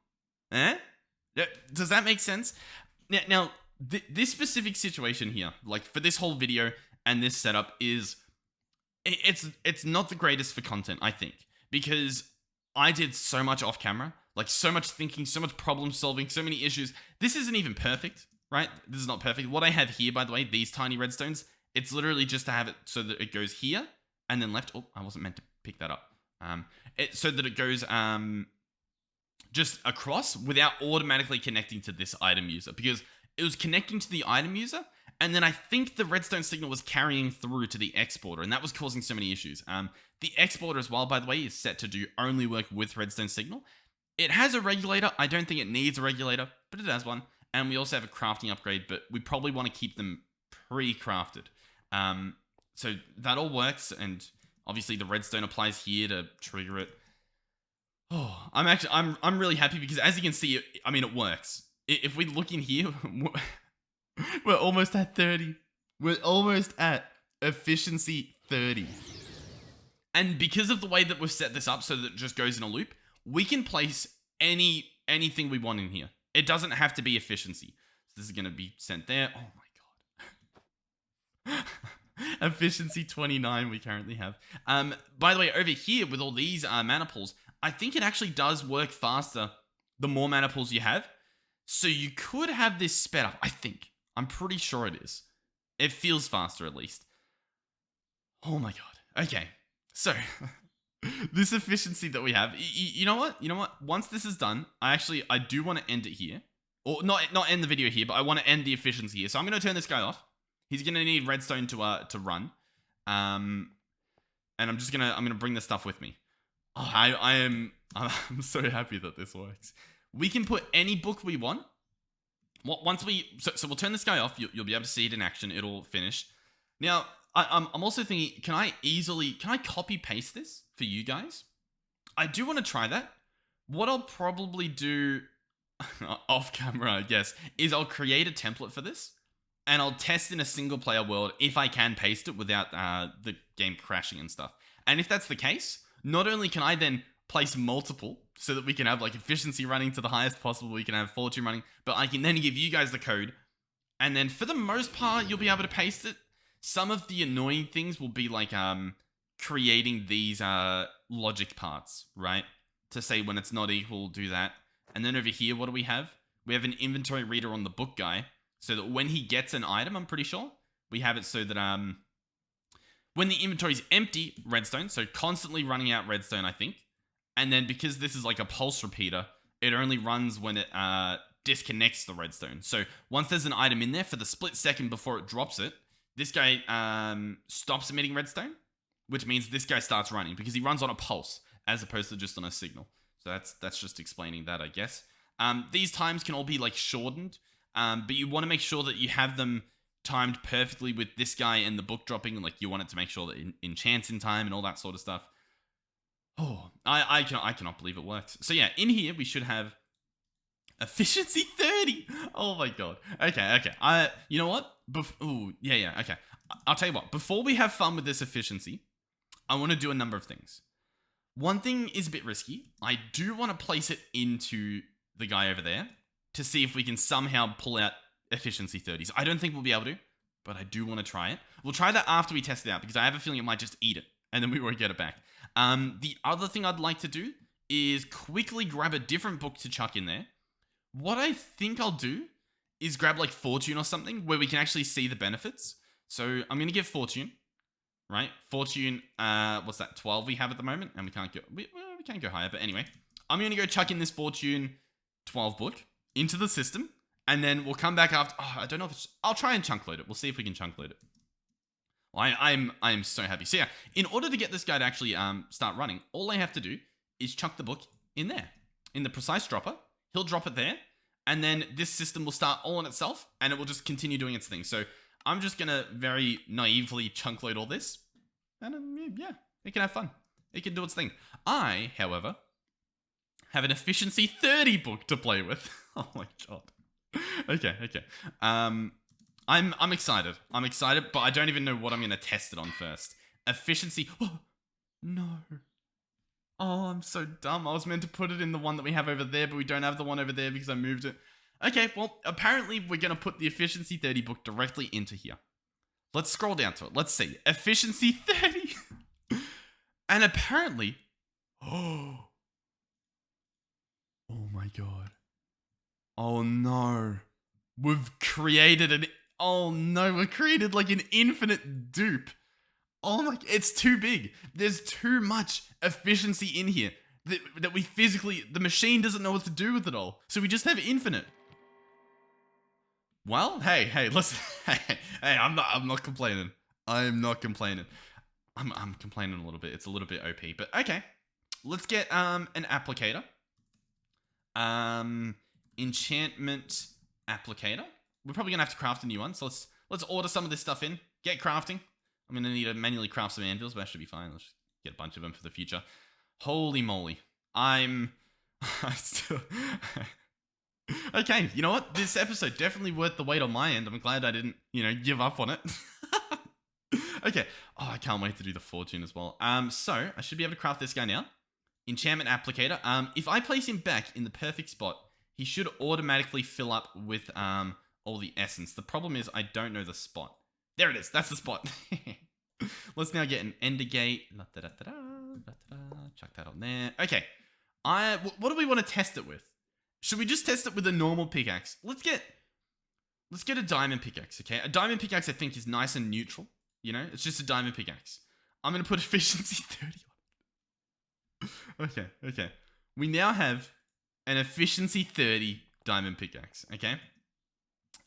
Does that make sense? Now this specific situation here, like for this whole video and this setup is, it's not the greatest for content, I think, because I did so much off camera. Like, so much thinking, so much problem solving, so many issues. This isn't even perfect, right? This is not perfect. What I have here, by the way, these tiny redstones, it's literally just to have it so that it goes here and then left. Oh, I wasn't meant to pick that up. So that it goes just across without automatically connecting to this item user, because it was connecting to the item user, and then I think the redstone signal was carrying through to the exporter, and that was causing so many issues. The exporter as well, by the way, is set to do only work with redstone signal. It has a regulator. I don't think it needs a regulator, but it has one. And we also have a crafting upgrade, but we probably want to keep them pre-crafted. So that all works, and obviously the redstone applies here to trigger it. Oh, I'm really happy because as you can see, I mean, it works. If we look in here, we're almost at 30. We're almost at efficiency 30. And because of the way that we've set this up so that it just goes in a loop, we can place anything we want in here. It doesn't have to be efficiency. So this is going to be sent there. Oh my god. Efficiency 29 we currently have. By the way, over here with all these mana pools, I think it actually does work faster the more mana pools you have. So you could have this sped up, I think. I'm pretty sure it is. It feels faster at least. Oh my god. Okay. So, this efficiency that we have, you know what? You know what? Once this is done, I do want to end it here. Or not end the video here, but I want to end the efficiency here. So I'm going to turn this guy off. He's going to need redstone to run. And I'm gonna bring the stuff with me. Oh, I'm so happy that this works. We can put any book we want. Once so we'll turn this guy off. You'll be able to see it in action. It'll finish. Now, I'm also thinking, can I copy paste this for you guys? I do want to try that. What I'll probably do off camera, I guess, is I'll create a template for this and I'll test in a single player world if I can paste it without the game crashing and stuff. And if that's the case, not only can I then place multiple so that we can have like efficiency running to the highest possible, we can have fortune running, but I can then give you guys the code. And then for the most part, you'll be able to paste it. Some of the annoying things will be like creating these logic parts, right? To say when it's not equal, do that. And then over here, what do we have? We have an inventory reader on the book guy, so that when he gets an item, I'm pretty sure, we have it so that when the inventory is empty, redstone, so constantly running out redstone, I think. And then because this is like a pulse repeater, it only runs when it disconnects the redstone. So once there's an item in there, for the split second before it drops it, this guy stops emitting redstone, which means this guy starts running because he runs on a pulse as opposed to just on a signal. So that's just explaining that, I guess. These times can all be like shortened, but you want to make sure that you have them timed perfectly with this guy and the book dropping. Like you want it to make sure that it enchants in time and all that sort of stuff. Oh, I cannot believe it worked. So yeah, in here we should have efficiency 30. Oh my god. Okay. You know what? Okay. I'll tell you what. Before we have fun with this efficiency, I want to do a number of things. One thing is a bit risky. I do want to place it into the guy over there to see if we can somehow pull out efficiency 30s. I don't think we'll be able to, but I do want to try it. We'll try that after we test it out because I have a feeling it might just eat it and then we won't get it back. The other thing I'd like to do is quickly grab a different book to chuck in there. What I think I'll do is grab like Fortune or something where we can actually see the benefits. So I'm going to give Fortune, right? Fortune, what's that, 12 we have at the moment? And we can't go higher, but anyway. I'm going to go chuck in this Fortune 12 book into the system, and then we'll come back after. Oh, I don't know if I'll try and chunk load it. We'll see if we can chunk load it. Well, I'm so happy. So yeah, in order to get this guy to actually start running, all I have to do is chuck the book in there. In the precise dropper, he'll drop it there, and then this system will start all on itself, and it will just continue doing its thing. So I'm just going to very naively chunk load all this, and yeah, it can have fun. It can do its thing. I, however, have an efficiency 30 book to play with. Oh my god. Okay. I'm excited. I'm excited, but I don't even know what I'm going to test it on first. Efficiency. Oh, no. Oh, I'm so dumb. I was meant to put it in the one that we have over there, but we don't have the one over there because I moved it. Okay, well, apparently we're going to put the efficiency 30 book directly into here. Let's scroll down to it. Let's see. Efficiency 30. And apparently... Oh my god. Oh no. We've created like an infinite dupe. Oh my, it's too big. There's too much efficiency in here that we physically, the machine doesn't know what to do with it all. So we just have infinite. Well, hey, listen. Hey, I'm not complaining. I'm not complaining. I'm complaining a little bit. It's a little bit OP, but okay. Let's get an applicator. Enchantment applicator. We're probably gonna have to craft a new one, so let's order some of this stuff in. Get crafting. I'm gonna need to manually craft some anvils, but that should be fine. Let's just get a bunch of them for the future. Holy moly. I still... Okay, you know what? This episode definitely worth the wait on my end. I'm glad I didn't, give up on it. Okay. Oh, I can't wait to do the fortune as well. So I should be able to craft this guy now. Enchantment applicator. If I place him back in the perfect spot, he should automatically fill up with all the essence. The problem is I don't know the spot. There it is. That's the spot. Let's now get an ender gate. Chuck that on there. Okay. What do we want to test it with? Should we just test it with a normal pickaxe? Let's get a diamond pickaxe, okay? A diamond pickaxe, I think, is nice and neutral. You know, it's just a diamond pickaxe. I'm going to put efficiency 30 on it. Okay. We now have an efficiency 30 diamond pickaxe, okay?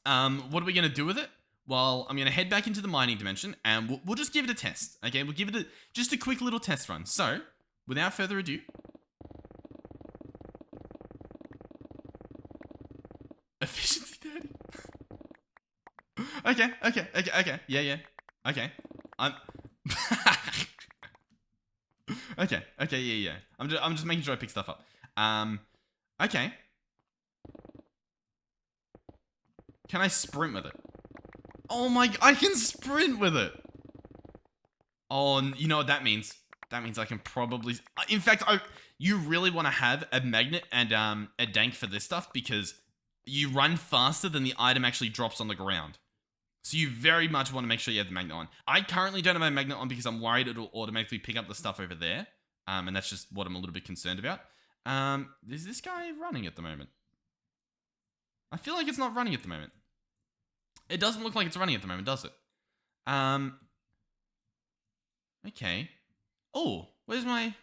What are we going to do with it? Well, I'm going to head back into the mining dimension, and we'll just give it a test, okay? We'll give it just a quick little test run. So, without further ado... Efficiency 30. Okay. Yeah. Okay. Okay, yeah. I'm just making sure I pick stuff up. Okay. Can I sprint with it? Oh my, I can sprint with it. Oh, you know what that means? That means I can probably... In fact, you really want to have a magnet and a dank for this stuff because you run faster than the item actually drops on the ground. So you very much want to make sure you have the magnet on. I currently don't have my magnet on because I'm worried it'll automatically pick up the stuff over there. And that's just what I'm a little bit concerned about. Is this guy running at the moment? I feel like it's not running at the moment. It doesn't look like it's running at the moment, does it? Okay. Oh, where's my...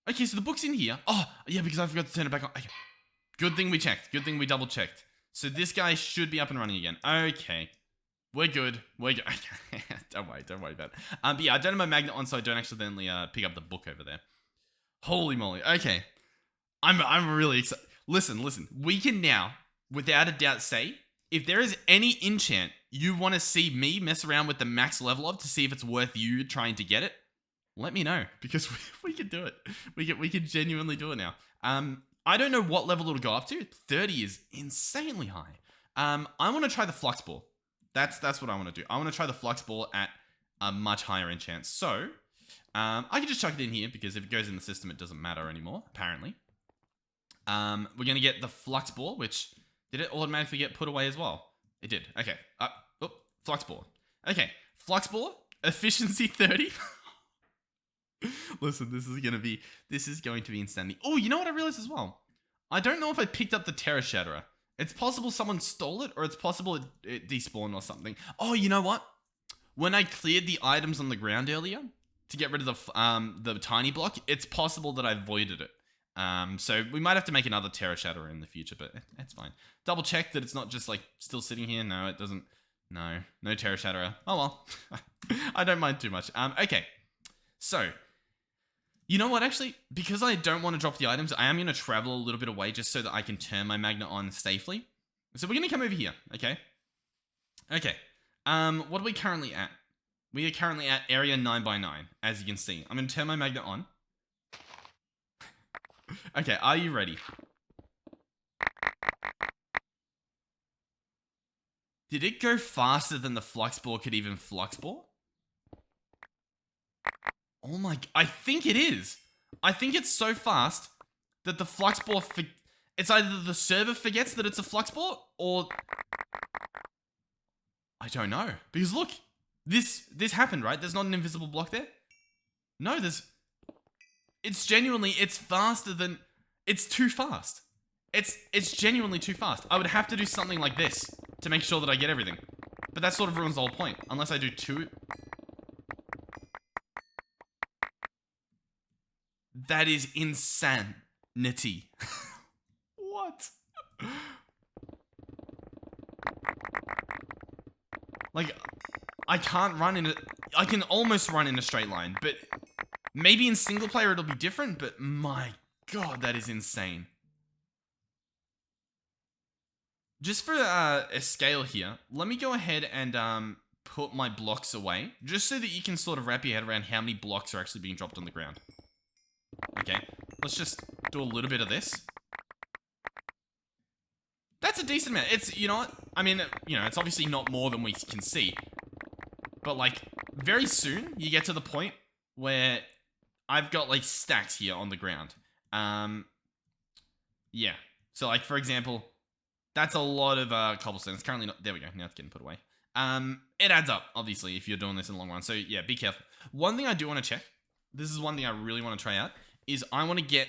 Okay, so the book's in here. Oh, yeah, because I forgot to turn it back on. Okay. Good thing we checked. Good thing we double checked. So this guy should be up and running again. Okay. We're good. Don't worry about it. But yeah, I don't have my magnet on, so I don't accidentally pick up the book over there. Holy moly. Okay. I'm really excited. Listen. We can now, without a doubt, say, if there is any enchant you want to see me mess around with the max level of to see if it's worth you trying to get it, let me know. Because we can do it. We can genuinely do it now. I don't know what level it'll go up to. 30 is insanely high. I want to try the flux ball. That's what I want to do. I want to try the flux ball at a much higher enchant. So, I can just chuck it in here because if it goes in the system, it doesn't matter anymore, apparently. We're going to get the flux ball, which... Did it automatically get put away as well? It did. Okay. Flux ball. Okay. Flux ball. Efficiency 30. Listen, this is going to be insanity. Oh, you know what I realized as well? I don't know if I picked up the Terra Shatterer. It's possible someone stole it, or it's possible it despawned or something. Oh, you know what? When I cleared the items on the ground earlier to get rid of the tiny block, it's possible that I voided it. So we might have to make another Terra Shatterer in the future, but it's fine. Double check that it's not just like still sitting here. No, it doesn't. No Terra Shatterer. Oh well. I don't mind too much. Okay. So, you know what, actually, because I don't want to drop the items, I am going to travel a little bit away just so that I can turn my magnet on safely. So we're going to come over here, okay? Okay. What are we currently at? We are currently at area 9x9, as you can see. I'm going to turn my magnet on. Okay, are you ready? Did it go faster than the flux ball could even flux ball? Oh my... I think it is. I think it's so fast that the flux ball... It's either the server forgets that it's a flux ball, or... I don't know. Because look, this happened, right? There's not an invisible block there? No, there's... It's genuinely... It's faster than... It's too fast. It's genuinely too fast. I would have to do something like this to make sure that I get everything. But that sort of ruins the whole point. Unless I do two... That is insanity. What? Like, I can't run in a... I can almost run in a straight line, but... Maybe in single player it'll be different, but my god, that is insane. Just for a scale here, let me go ahead and put my blocks away, just so that you can sort of wrap your head around how many blocks are actually being dropped on the ground. Okay, let's just do a little bit of this. That's a decent amount. It's, you know what? I mean, you know, it's obviously not more than we can see. But, like, very soon, you get to the point where I've got, like, stacks here on the ground. Yeah. So, like, for example, that's a lot of cobblestone. It's currently not... There we go. Now it's getting put away. It adds up, obviously, if you're doing this in the long run. So yeah, be careful. One thing I do want to check, this is one thing I really want to try out, is I want to get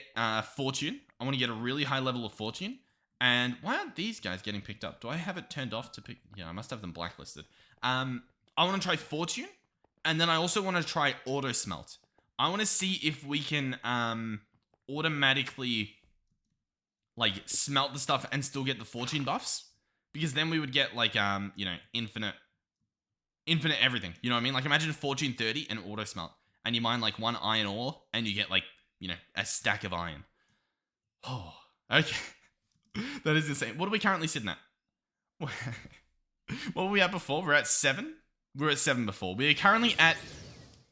fortune. I want to get a really high level of fortune. And why aren't these guys getting picked up? Do I have it turned off to pick? Yeah, I must have them blacklisted. I want to try fortune, and then I also want to try auto smelt. I want to see if we can automatically like smelt the stuff and still get the fortune buffs, because then we would get like you know, infinite everything. You know what I mean? Like imagine fortune 30 and auto smelt, and you mine like 1 iron ore, and you get like, you know, a stack of iron. Oh, okay. That is insane. What are we currently sitting at? What were we at before? We're at 7? We were at 7 before. We are currently at,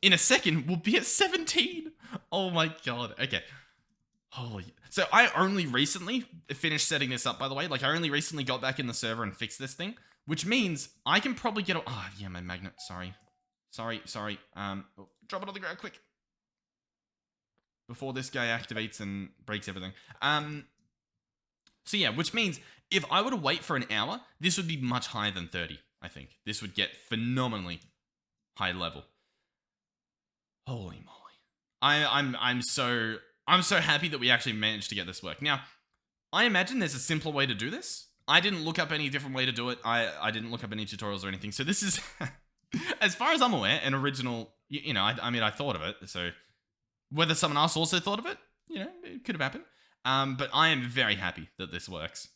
in a second, we'll be at 17. Oh my god. Okay. Holy. So I only recently finished setting this up, by the way. Like I only recently got back in the server and fixed this thing, which means I can probably get, oh yeah, my magnet. Sorry. Drop it on the ground quick. Before this guy activates and breaks everything. So yeah, which means if I were to wait for an hour, this would be much higher than 30, I think. This would get phenomenally high level. Holy moly. I'm so happy that we actually managed to get this work. Now, I imagine there's a simpler way to do this. I didn't look up any different way to do it. I didn't look up any tutorials or anything. So this is, as far as I'm aware, an original, you know, I mean, I thought of it. So whether someone else also thought of it, you know, it could have happened. But I am very happy that this works.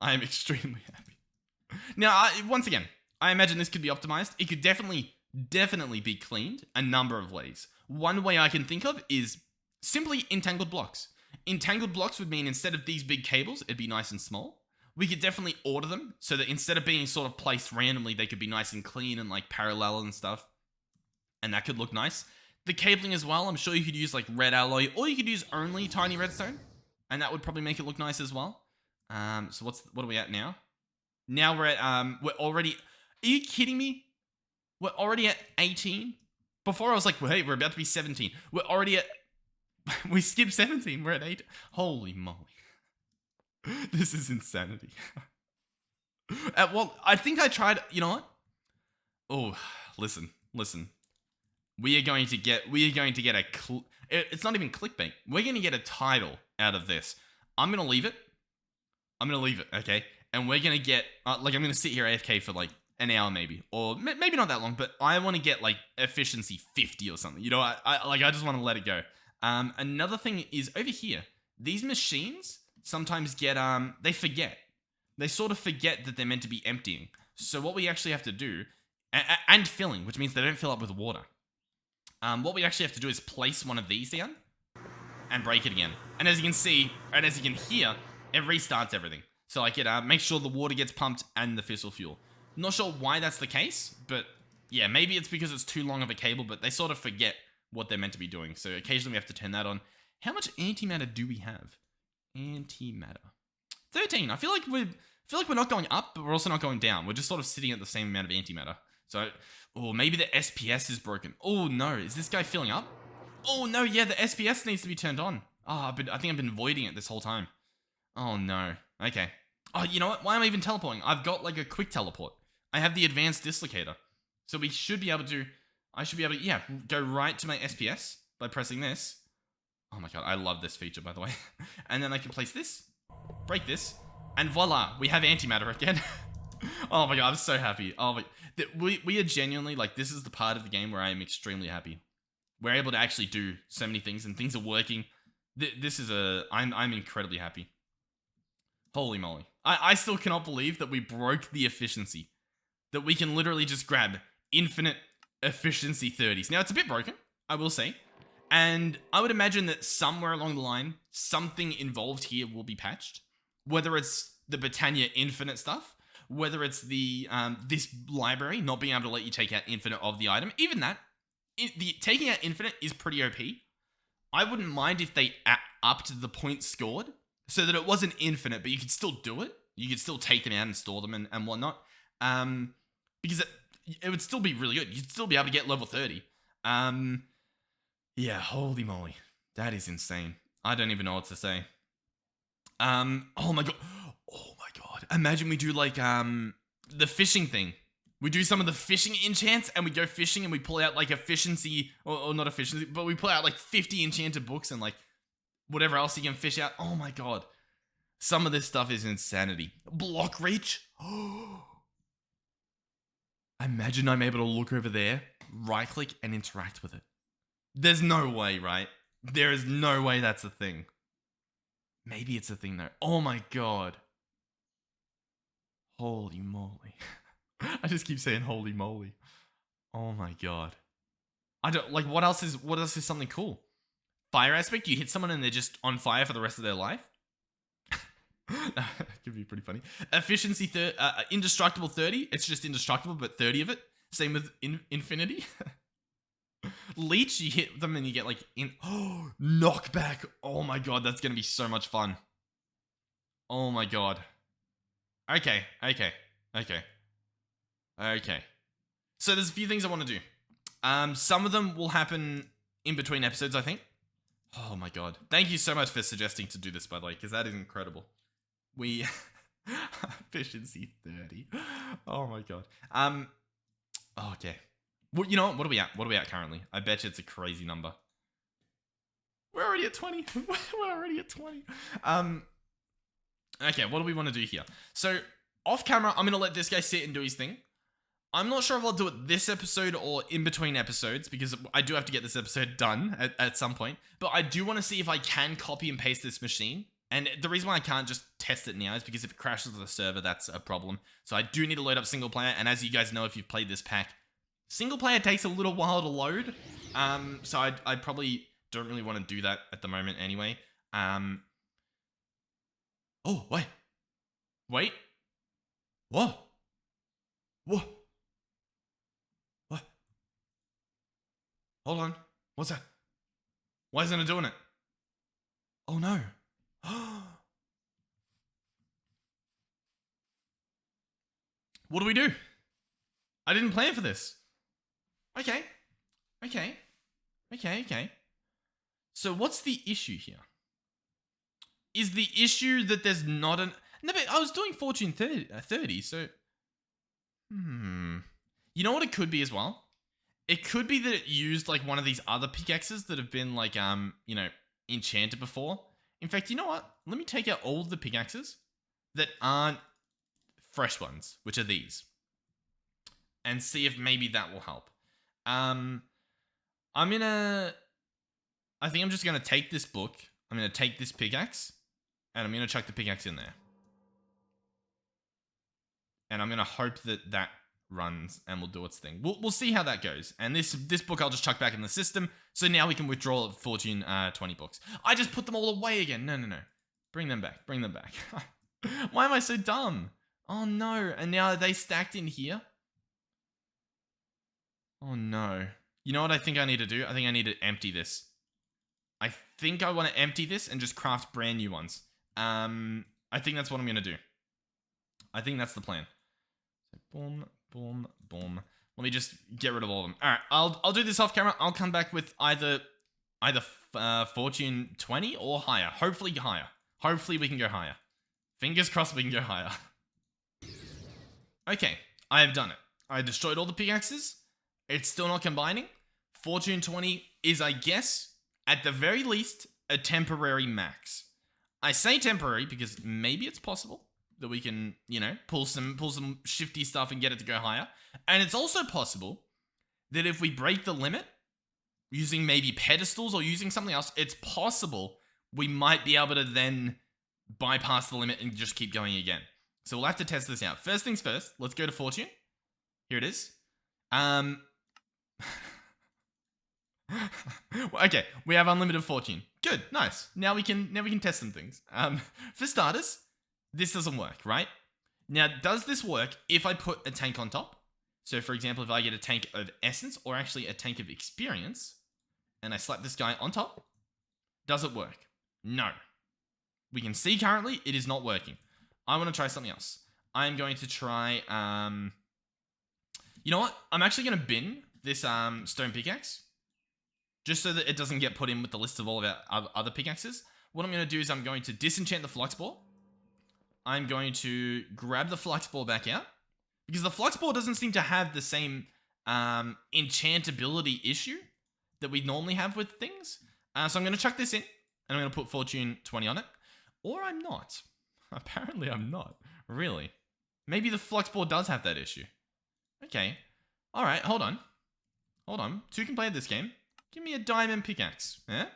I am extremely happy. Now, once again, I imagine this could be optimized. It could definitely be cleaned a number of ways. One way I can think of is simply entangled blocks. Entangled blocks would mean instead of these big cables, it'd be nice and small. We could definitely order them so that instead of being sort of placed randomly, they could be nice and clean and like parallel and stuff. And that could look nice. The cabling as well, I'm sure you could use like red alloy, or you could use only tiny redstone. And that would probably make it look nice as well. So what are we at now? Now we're at, we're already, are you kidding me? We're already at 18? Before I was like, well, hey, we're about to be 17. We're already at, we skipped 17, we're at 8. Holy moly. This is insanity. Well, I think I tried, you know what? Oh, listen. We are going to get a, it's not even clickbait. We're going to get a title out of this. I'm going to leave it, okay? And we're going to get, like, I'm going to sit here AFK for, like, an hour maybe. Or maybe not that long, but I want to get, like, efficiency 50 or something. You know, I just want to let it go. Another thing is, over here, these machines sometimes get, they forget. They sort of forget that they're meant to be emptying. So what we actually have to do, and filling, which means they don't fill up with water. What we actually have to do is place one of these down and break it again. And as you can see, and as you can hear, it restarts everything. So like it make sure the water gets pumped and the fissile fuel. Not sure why that's the case, but yeah, maybe it's because it's too long of a cable, but they sort of forget what they're meant to be doing. So occasionally we have to turn that on. How much antimatter do we have? Antimatter. 13. I feel like we're not going up, but we're also not going down. We're just sort of sitting at the same amount of antimatter. So, oh, maybe the SPS is broken. Oh no, is this guy filling up? Oh no, yeah, the SPS needs to be turned on. I think I've been voiding it this whole time. Oh no. Okay. Oh, you know what? Why am I even teleporting? I've got like a quick teleport. I have the advanced dislocator. So we should be able to, yeah, go right to my SPS by pressing this. Oh my god, I love this feature, by the way. And then I can place this, break this, and voila, we have antimatter again. Oh my god, I'm so happy. Oh my, we are genuinely, like, this is the part of the game where I am extremely happy. We're able to actually do so many things, and things are working. This is I'm incredibly happy. Holy moly. I still cannot believe that we broke the efficiency. That we can literally just grab infinite efficiency 30s. Now, it's a bit broken, I will say. And I would imagine that somewhere along the line, something involved here will be patched. Whether it's the Britannia infinite stuff, whether it's the this library not being able to let you take out infinite of the item. Even that, taking out infinite is pretty OP. I wouldn't mind if they upped the points scored so that it wasn't infinite, but you could still do it. You could still take them out and store them and whatnot. Because it would still be really good. You'd still be able to get level 30. Yeah, holy moly. That is insane. I don't even know what to say. Oh my god. Oh my god. Imagine we do like, the fishing thing. We do some of the fishing enchants, and we go fishing, and we pull out like efficiency, or not efficiency, but we pull out like 50 enchanted books and like whatever else you can fish out. Oh my god. Some of this stuff is insanity. Block reach. Imagine I'm able to look over there, right click, and interact with it. There's no way, right? There is no way that's a thing. Maybe it's a thing though. Oh my god. Holy moly. I just keep saying holy moly. Oh my god. I don't like what else is something cool? Fire aspect, you hit someone and they're just on fire for the rest of their life. That could be pretty funny. Efficiency indestructible 30. It's just indestructible, but 30 of it. Same with infinity. Leech, you hit them and you get like knockback. Oh my god, that's gonna be so much fun. Oh my god. Okay. So there's a few things I want to do. Some of them will happen in between episodes, I think. Oh my god. Thank you so much for suggesting to do this, by the way, because that is incredible. We efficiency 30. Oh my god. Okay. Well, you know what? What are we at? What are we at currently? I bet you it's a crazy number. We're already at 20. We're already at 20. Okay, what do we want to do here? So, off camera, I'm going to let this guy sit and do his thing. I'm not sure if I'll do it this episode or in between episodes, because I do have to get this episode done at some point. But I do want to see if I can copy and paste this machine. And the reason why I can't just test it now is because if it crashes the server, that's a problem. So I do need to load up single player. And as you guys know, if you've played this pack, single player takes a little while to load. So I probably don't really want to do that at the moment anyway. Oh, wait. Wait. Whoa. Whoa. What? Hold on. What's that? Why isn't it doing it? Oh no. What do we do? I didn't plan for this. Okay. So what's the issue here? Is the issue that there's not an... No, but I was doing Fortune 30, so... You know what it could be as well? It could be that it used like one of these other pickaxes that have been like, you know, enchanted before. In fact, you know what? Let me take out all of the pickaxes that aren't fresh ones, which are these, and see if maybe that will help. I think I'm just gonna take this book. I'm gonna take this pickaxe, and I'm gonna chuck the pickaxe in there. And I'm gonna hope that that runs and will do its thing. We'll see how that goes. And this book I'll just chuck back in the system. So now we can withdraw Fortune 20 books. I just put them all away again. No. Bring them back. Why am I so dumb? Oh no. And now are they stacked in here? Oh no. You know what I think I need to do? I think I need to empty this. I think I want to empty this and just craft brand new ones. I think that's what I'm going to do. I think that's the plan. So boom. Let me just get rid of all of them. All right, I'll do this off camera. I'll come back with either Fortune 20 or higher. Hopefully higher. Hopefully we can go higher. Fingers crossed we can go higher. Okay, I have done it. I destroyed all the pickaxes. It's still not combining. Fortune 20 is, I guess, at the very least, a temporary max. I say temporary because maybe it's possible that we can, you know, pull some shifty stuff and get it to go higher. And it's also possible that if we break the limit using maybe pedestals or using something else, it's possible we might be able to then bypass the limit and just keep going again. So we'll have to test this out. First things first, let's go to Fortune. Here it is. Okay, we have unlimited Fortune. Good, nice. Now we can test some things. For starters, this doesn't work, right? Now, does this work if I put a tank on top? So, for example, if I get a tank of essence or actually a tank of experience, and I slap this guy on top, does it work? No. We can see currently it is not working. I want to try something else. I'm going to try, you know what? I'm actually going to bin this stone pickaxe, just so that it doesn't get put in with the list of all of our other pickaxes. What I'm going to do is I'm going to disenchant the flux ball. I'm going to grab the flux ball back out, Because the flux ball doesn't seem to have the same enchantability issue that we normally have with things. So I'm going to chuck this in, and I'm going to put Fortune 20 on it. Or I'm not. Apparently I'm not. Really. Maybe the flux ball does have that issue. Okay. Alright, hold on. Hold on. 2 can play this game. Give me a diamond pickaxe. Yeah?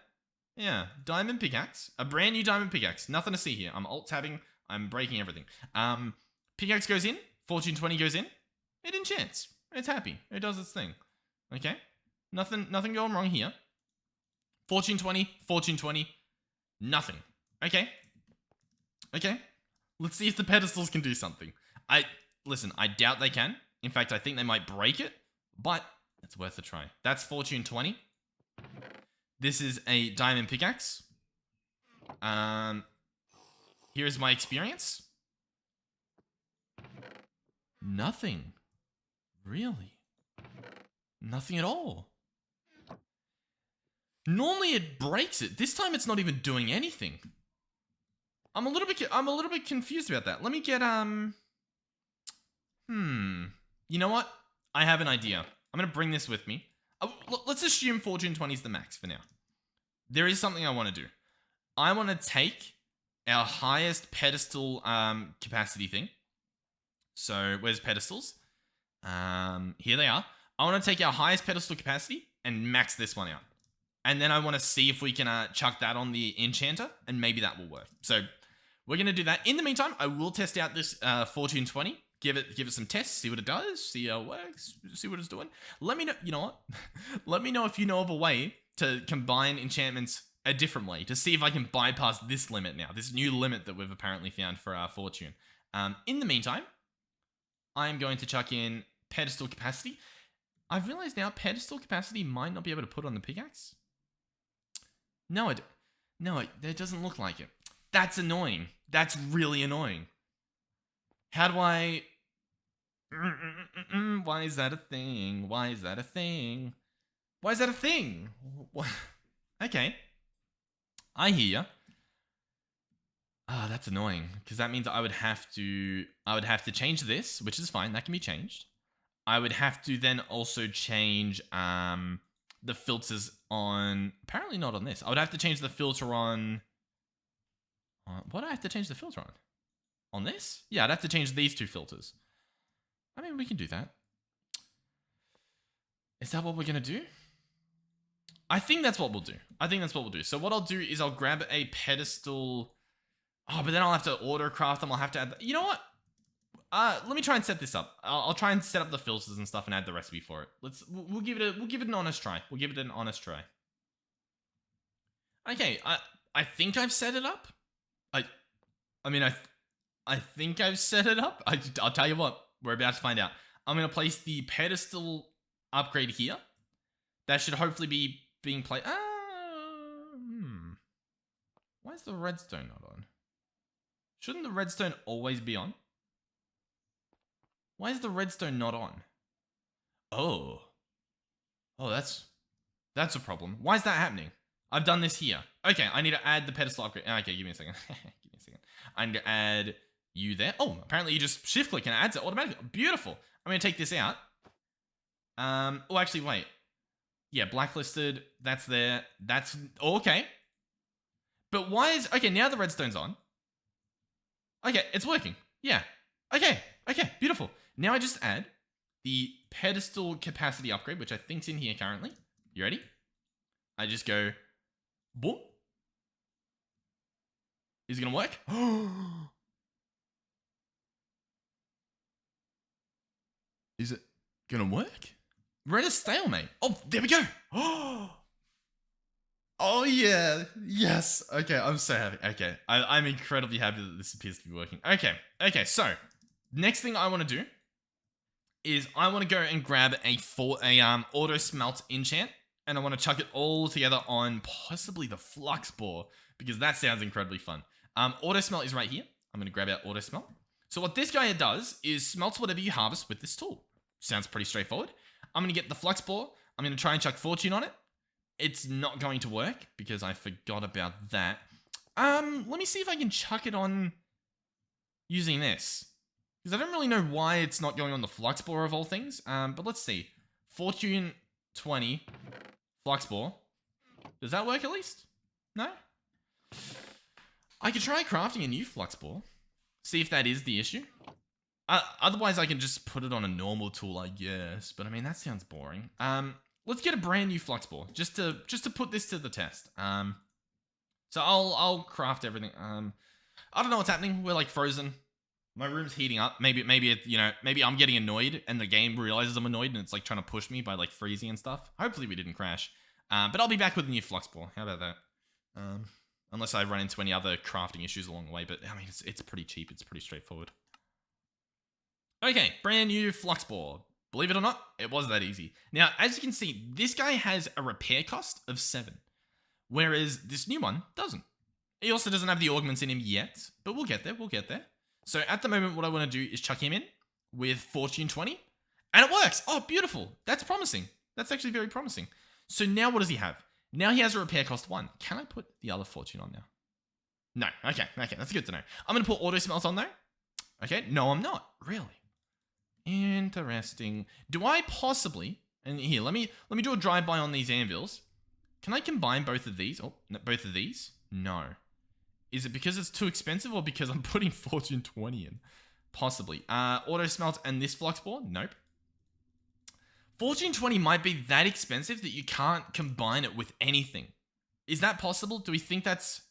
Yeah, diamond pickaxe. A brand new diamond pickaxe. Nothing to see here. I'm alt-tabbing. I'm breaking everything. Pickaxe goes in. Fortune 20 goes in. It enchants. It's happy. It does its thing. Okay? Nothing going wrong here. Fortune 20. Fortune 20. Nothing. Okay? Okay? Let's see if the pedestals can do something. Listen, I doubt they can. In fact, I think they might break it. But it's worth a try. That's Fortune 20. This is a diamond pickaxe. Here's my experience. Nothing. Really? Nothing at all. Normally it breaks it. This time it's not even doing anything. I'm a little bit confused about that. Let me get You know what? I have an idea. I'm gonna bring this with me. Let's assume Fortune 20 is the max for now. There is something I want to do. I want to take our highest pedestal capacity thing. So where's pedestals? Here they are. I want to take our highest pedestal capacity and max this one out. And then I want to see if we can chuck that on the enchanter, and maybe that will work. So we're going to do that. In the meantime, I will test out this Fortune 20. Give it some tests, see what it does, see how it works, see what it's doing. Let me know, you know what? Let me know if you know of a way to combine enchantments a different way, to see if I can bypass this limit now, this new limit that we've apparently found for our Fortune. In the meantime, I'm going to chuck in pedestal capacity. I've realized now pedestal capacity might not be able to put on the pickaxe. No, it doesn't look like it. That's annoying. That's really annoying. How do I... Why is that a thing? Why is that a thing? Why is that a thing? Okay. I hear you. Ah, that's annoying. Because that means I would have to change this, which is fine. That can be changed. I would have to then also change the filters on... Apparently not on this. I would have to change the filter on... What do I have to change the filter on? On this? Yeah, I'd have to change these 2 filters. I mean, we can do that. Is that what we're going to do? I think that's what we'll do. So what I'll do is I'll grab a pedestal... Oh, but then I'll have to auto craft them. I'll have to add... You know what? Let me try and set this up. I'll try and set up the filters and stuff and add the recipe for it. We'll give it an honest try. We'll give it an honest try. Okay, I think I've set it up. I think I've set it up. I'll tell you what. We're about to find out. I'm going to place the pedestal upgrade here. That should hopefully be being played. Why is the redstone not on? Shouldn't the redstone always be on? Why is the redstone not on? Oh, that's a problem. Why is that happening? I've done this here. Okay, I need to add the pedestal upgrade. Okay, give me a second. I need to add you there. Oh, apparently you just shift click and it adds it automatically. Beautiful. I'm going to take this out. Oh, actually, wait. Yeah, blacklisted. That's there. That's... Oh, okay. But why is... Okay, now the redstone's on. Okay, it's working. Yeah. Okay, beautiful. Now I just add the pedestal capacity upgrade, which I think's in here currently. You ready? I just go... Boom. Is it going to work? Is it going to work? We're at a stalemate. Oh, there we go. Oh, yeah. Yes. Okay, I'm so happy. Okay, I'm incredibly happy that this appears to be working. Okay, so next thing I want to do is I want to go and grab a auto smelt enchant, and I want to chuck it all together on possibly the flux bore, because that sounds incredibly fun. Auto smelt is right here. I'm going to grab our auto smelt. So what this guy does is smelts whatever you harvest with this tool. Sounds pretty straightforward. I'm going to get the flux bore. I'm going to try and chuck Fortune on it. It's not going to work because I forgot about that. Let me see if I can chuck it on using this. Because I don't really know why it's not going on the flux bore of all things. But let's see. Fortune 20 flux bore. Does that work at least? No? I could try crafting a new flux bore. See if that is the issue. Otherwise, I can just put it on a normal tool, I guess. But I mean, that sounds boring. Let's get a brand new flux bore just to put this to the test. So I'll craft everything. I don't know what's happening. We're like frozen. My room's heating up. Maybe maybe I'm getting annoyed and the game realizes I'm annoyed and it's like trying to push me by like freezing and stuff. Hopefully we didn't crash. But I'll be back with a new flux bore. How about that? Unless I run into any other crafting issues along the way. But I mean, it's pretty cheap. It's pretty straightforward. Okay, brand new flux bore. Believe it or not, it was that easy. Now, as you can see, this guy has a repair cost of 7. Whereas this new one doesn't. He also doesn't have the augments in him yet. But we'll get there. We'll get there. So at the moment, what I want to do is chuck him in with Fortune 20. And it works. Oh, beautiful. That's promising. That's actually very promising. So now what does he have? Now he has a repair cost 1. Can I put the other Fortune on now? No. Okay. That's good to know. I'm going to put auto smelt on though. Okay. No, I'm not. Really? Interesting. Do I possibly... And here, let me do a drive-by on these anvils. Can I combine both of these? Oh, no, both of these? No. Is it because it's too expensive or because I'm putting Fortune 20 in? Possibly. Auto smelt and this flux bore? Nope. Fortune 20 might be that expensive that you can't combine it with anything. Is that possible? Do we think that's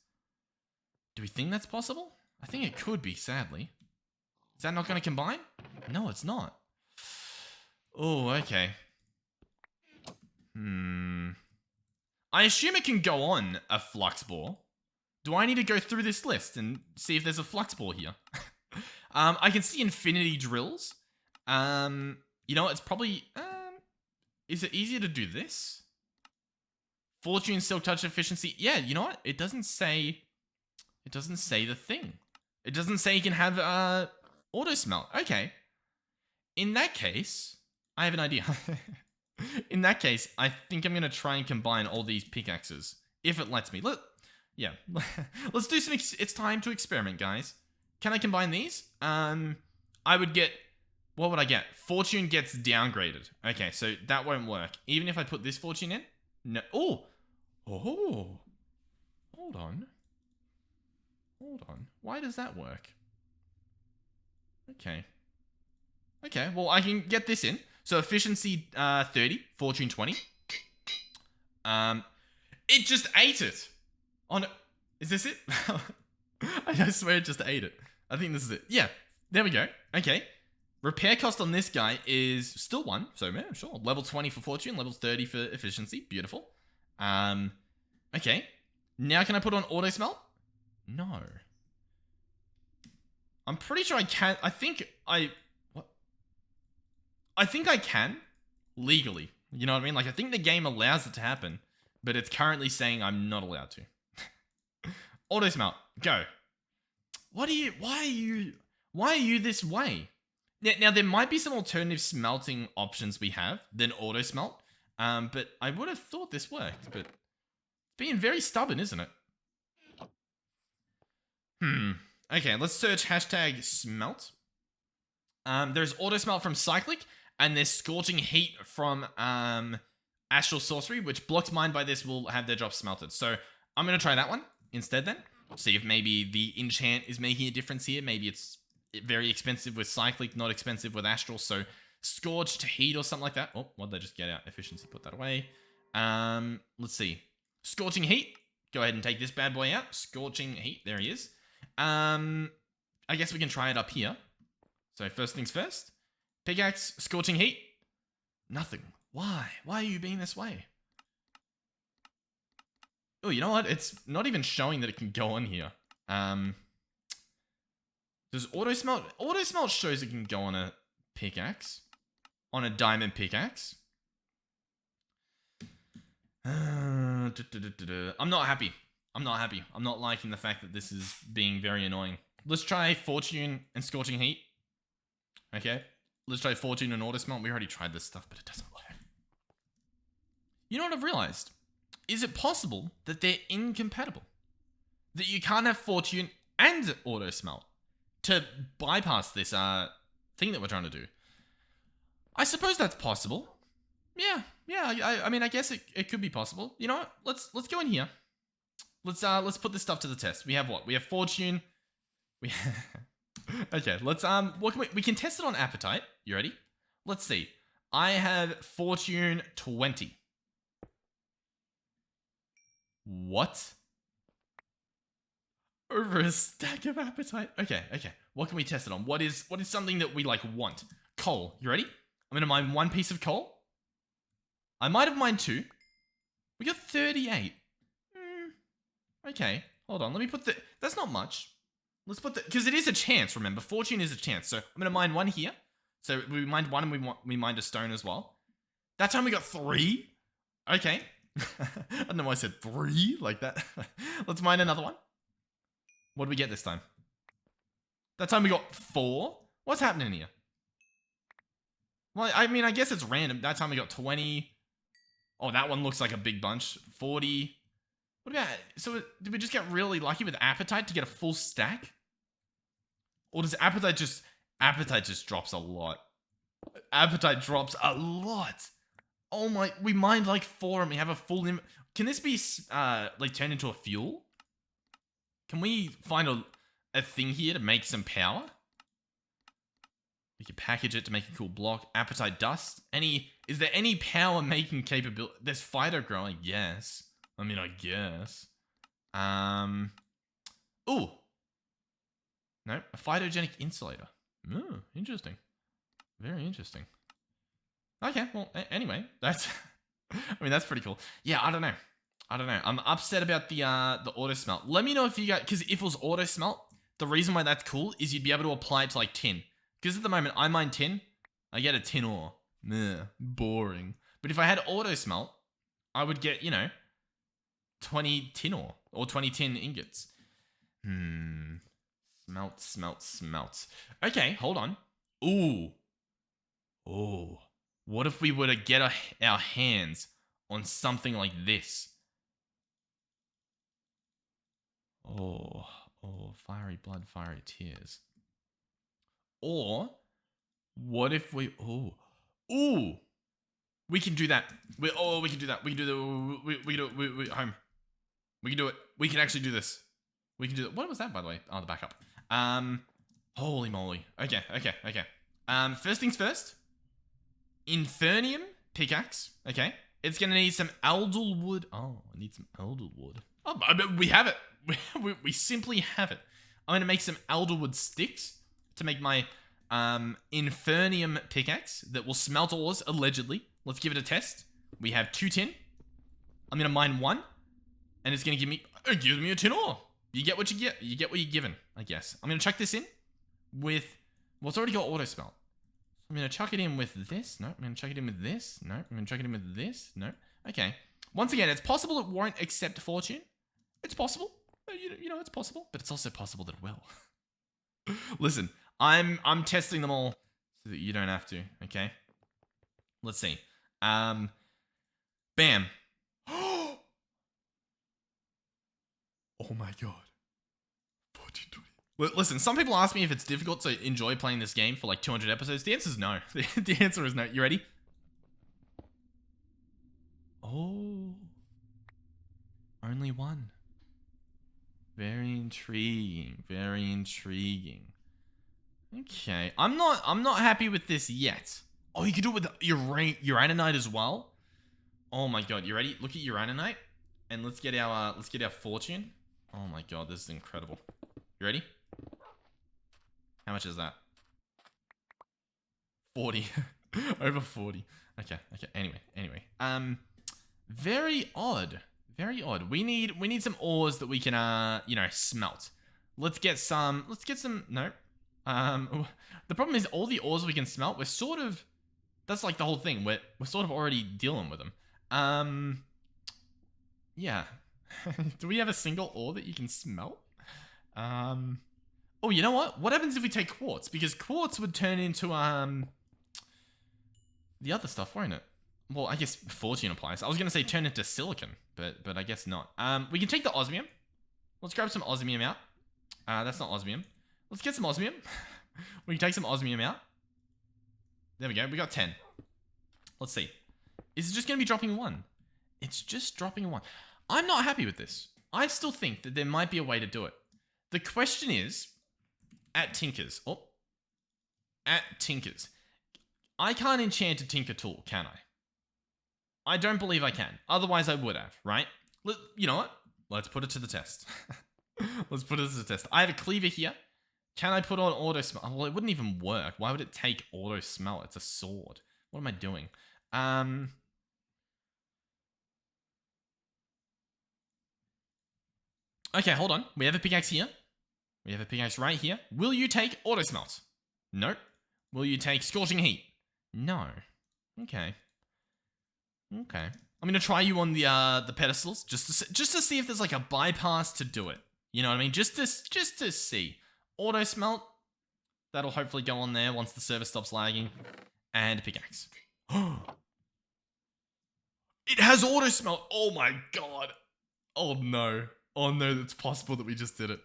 possible? I think it could be, sadly. Is that not going to combine? No, it's not. Oh, okay. I assume it can go on a flux bore. Do I need to go through this list and see if there's a flux bore here? I can see infinity drills. You know, it's probably... is it easier to do this? Fortune silk touch efficiency. Yeah, you know what? It doesn't say the thing. It doesn't say you can have auto smelt. Okay. In that case, I have an idea. In that case, I think I'm going to try and combine all these pickaxes. If it lets me. Yeah. Let's do some... It's time to experiment, guys. Can I combine these? I would get... What would I get? Fortune gets downgraded. Okay, so that won't work. Even if I put this Fortune in? No. Oh! Hold on. Why does that work? Okay, well, I can get this in. So efficiency 30, Fortune 20. It just ate it. Is this it? I swear it just ate it. I think this is it. Yeah, there we go. Okay. Repair cost on this guy is still 1. So, yeah, sure. Level 20 for Fortune, level 30 for efficiency. Beautiful. Okay. Now can I put on auto smelt? No. I'm pretty sure I can. I think I can legally. You know what I mean? Like, I think the game allows it to happen, but it's currently saying I'm not allowed to. Auto smelt, go. Why are you this way? Now there might be some alternative smelting options we have than auto smelt, but I would have thought this worked, but it's being very stubborn, isn't it? Okay, let's search hashtag smelt. There's auto smelt from Cyclic, and there's scorching heat from Astral Sorcery, which blocks mine by this will have their drops smelted. So I'm going to try that one instead then. See if maybe the enchant is making a difference here. Maybe it's very expensive with Cyclic, not expensive with Astral. So scorched heat or something like that. Oh, what did I just get out? Efficiency, put that away. Let's see. Scorching heat. Go ahead and take this bad boy out. Scorching heat. There he is. I guess we can try it up here. So first things first. Pickaxe, scorching heat. Nothing. Why? Why are you being this way? Oh, you know what? It's not even showing that it can go on here. Does auto smelt? Auto smelt shows it can go on a pickaxe. On a diamond pickaxe. I'm not happy. I'm not liking the fact that this is being very annoying. Let's try Fortune and Scorching Heat. Okay. Let's try Fortune and Auto Smelt. We already tried this stuff, but it doesn't work. You know what I've realized? Is it possible that they're incompatible? That you can't have Fortune and Auto Smelt to bypass this thing that we're trying to do. I suppose that's possible. Yeah. I mean, I guess it could be possible. You know what? Let's go in here. Let's put this stuff to the test. We have what? We have fortune. Okay, let's what can we can test it on appetite. You ready? Let's see. I have fortune 20. What? Over a stack of appetite. Okay. What can we test it on? What is something that we like want? Coal. You ready? I'm gonna mine 1 piece of coal. I might have mined 2. We got 38. Okay, hold on. Let me put the... That's not much. Let's put the... Because it is a chance, remember. Fortune is a chance. So I'm going to mine 1 here. So we mined 1 and we mined a stone as well. That time we got 3. Okay. I don't know why I said 3 like that. Let's mine another one. What do we get this time? That time we got 4. What's happening here? Well, I mean, I guess it's random. That time we got 20. Oh, that one looks like a big bunch. 40. What about... So, did we just get really lucky with appetite to get a full stack? Or does appetite just... Appetite just drops a lot. Appetite drops a lot. Oh my... We mined like 4 and we have a full... Can this be, like, turned into a fuel? Can we find a thing here to make some power? We can package it to make a cool block. Appetite dust. Is there any power making capability? There's fighter growing, yes. I mean, I guess. Ooh. No, a phytogenic insulator. Oh, interesting. Very interesting. Okay, well, anyway, that's... I mean, that's pretty cool. Yeah, I don't know. I'm upset about the auto smelt. Let me know if you guys... Because if it was auto smelt, the reason why that's cool is you'd be able to apply it to, like, tin. Because at the moment, I mine tin. I get a tin ore. Boring. But if I had auto smelt, I would get, 20 tin ore. Or 20 tin ingots. Smelt. Okay, hold on. Ooh. What if we were to get our hands on something like this? Oh, fiery blood, fiery tears. Or, what if we... Ooh. We can do that. We can do that. We can do home. We can do it. We can actually do this. We can do it. What was that, by the way? Oh, the backup. Holy moly. Okay. First things first. Infernium pickaxe. Okay. It's going to need some aldal wood. Oh, I need some aldal wood. Oh, we have it. We simply have it. I'm going to make some aldal wood sticks to make my Infernium pickaxe that will smelt ores, allegedly. Let's give it a test. We have 2 tin. I'm going to mine 1. And it's going to give me... It gives me a tin ore. You get what you get. You get what you're given, I guess. I'm going to chuck this in with... Well, it's already got auto smelt. I'm going to chuck it in with this. No. I'm going to chuck it in with this. No. I'm going to chuck it in with this. No. Okay. Once again, it's possible it won't accept fortune. It's possible. It's possible. But it's also possible that it will. Listen, I'm testing them all so that you don't have to, okay? Let's see. Bam. Oh my god. 1420. Listen, some people ask me if it's difficult to enjoy playing this game for like 200 episodes. The answer is no. The answer is no. You ready? Oh. Only 1. Very intriguing. Very intriguing. Okay. I'm not happy with this yet. Oh, you can do it with uraninite as well? Oh my god. You ready? Look at uraninite. And let's get our fortune. Oh my god, this is incredible. You ready? How much is that? 40. Over 40. Okay. Anyway. Very odd. Very odd. We need some ores that we can smelt. Let's get some no. The problem is all the ores we can smelt, we're sort of... That's like the whole thing. We're sort of already dealing with them. Yeah. Do we have a single ore that you can smelt? Oh, you know what? What happens if we take quartz? Because quartz would turn into the other stuff, won't it? Well, I guess fortune applies. I was gonna say turn into silicon, but I guess not. We can take the osmium. Let's grab some osmium out. That's not osmium. Let's get some osmium. We can take some osmium out. There we go. We got 10. Let's see. Is it just going to be dropping 1? It's just dropping 1. I'm not happy with this. I still think that there might be a way to do it. The question is, at Tinkers. Oh. At Tinkers. I can't enchant a Tinker tool, can I? I don't believe I can. Otherwise, I would have, right? You know what? Let's put it to the test. Let's put it to the test. I have a cleaver here. Can I put on auto smell? Well, it wouldn't even work. Why would it take auto smell? It's a sword. What am I doing? Okay, hold on. We have a pickaxe here. We have a pickaxe right here. Will you take auto smelt? Nope. Will you take scorching heat? No. Okay. Okay. I'm gonna try you on the pedestals just to see if there's like a bypass to do it. You know what I mean? Just to see. Auto smelt. That'll hopefully go on there once the server stops lagging. And pickaxe. It has auto smelt. Oh my god. Oh no. Oh no, it's possible that we just did it.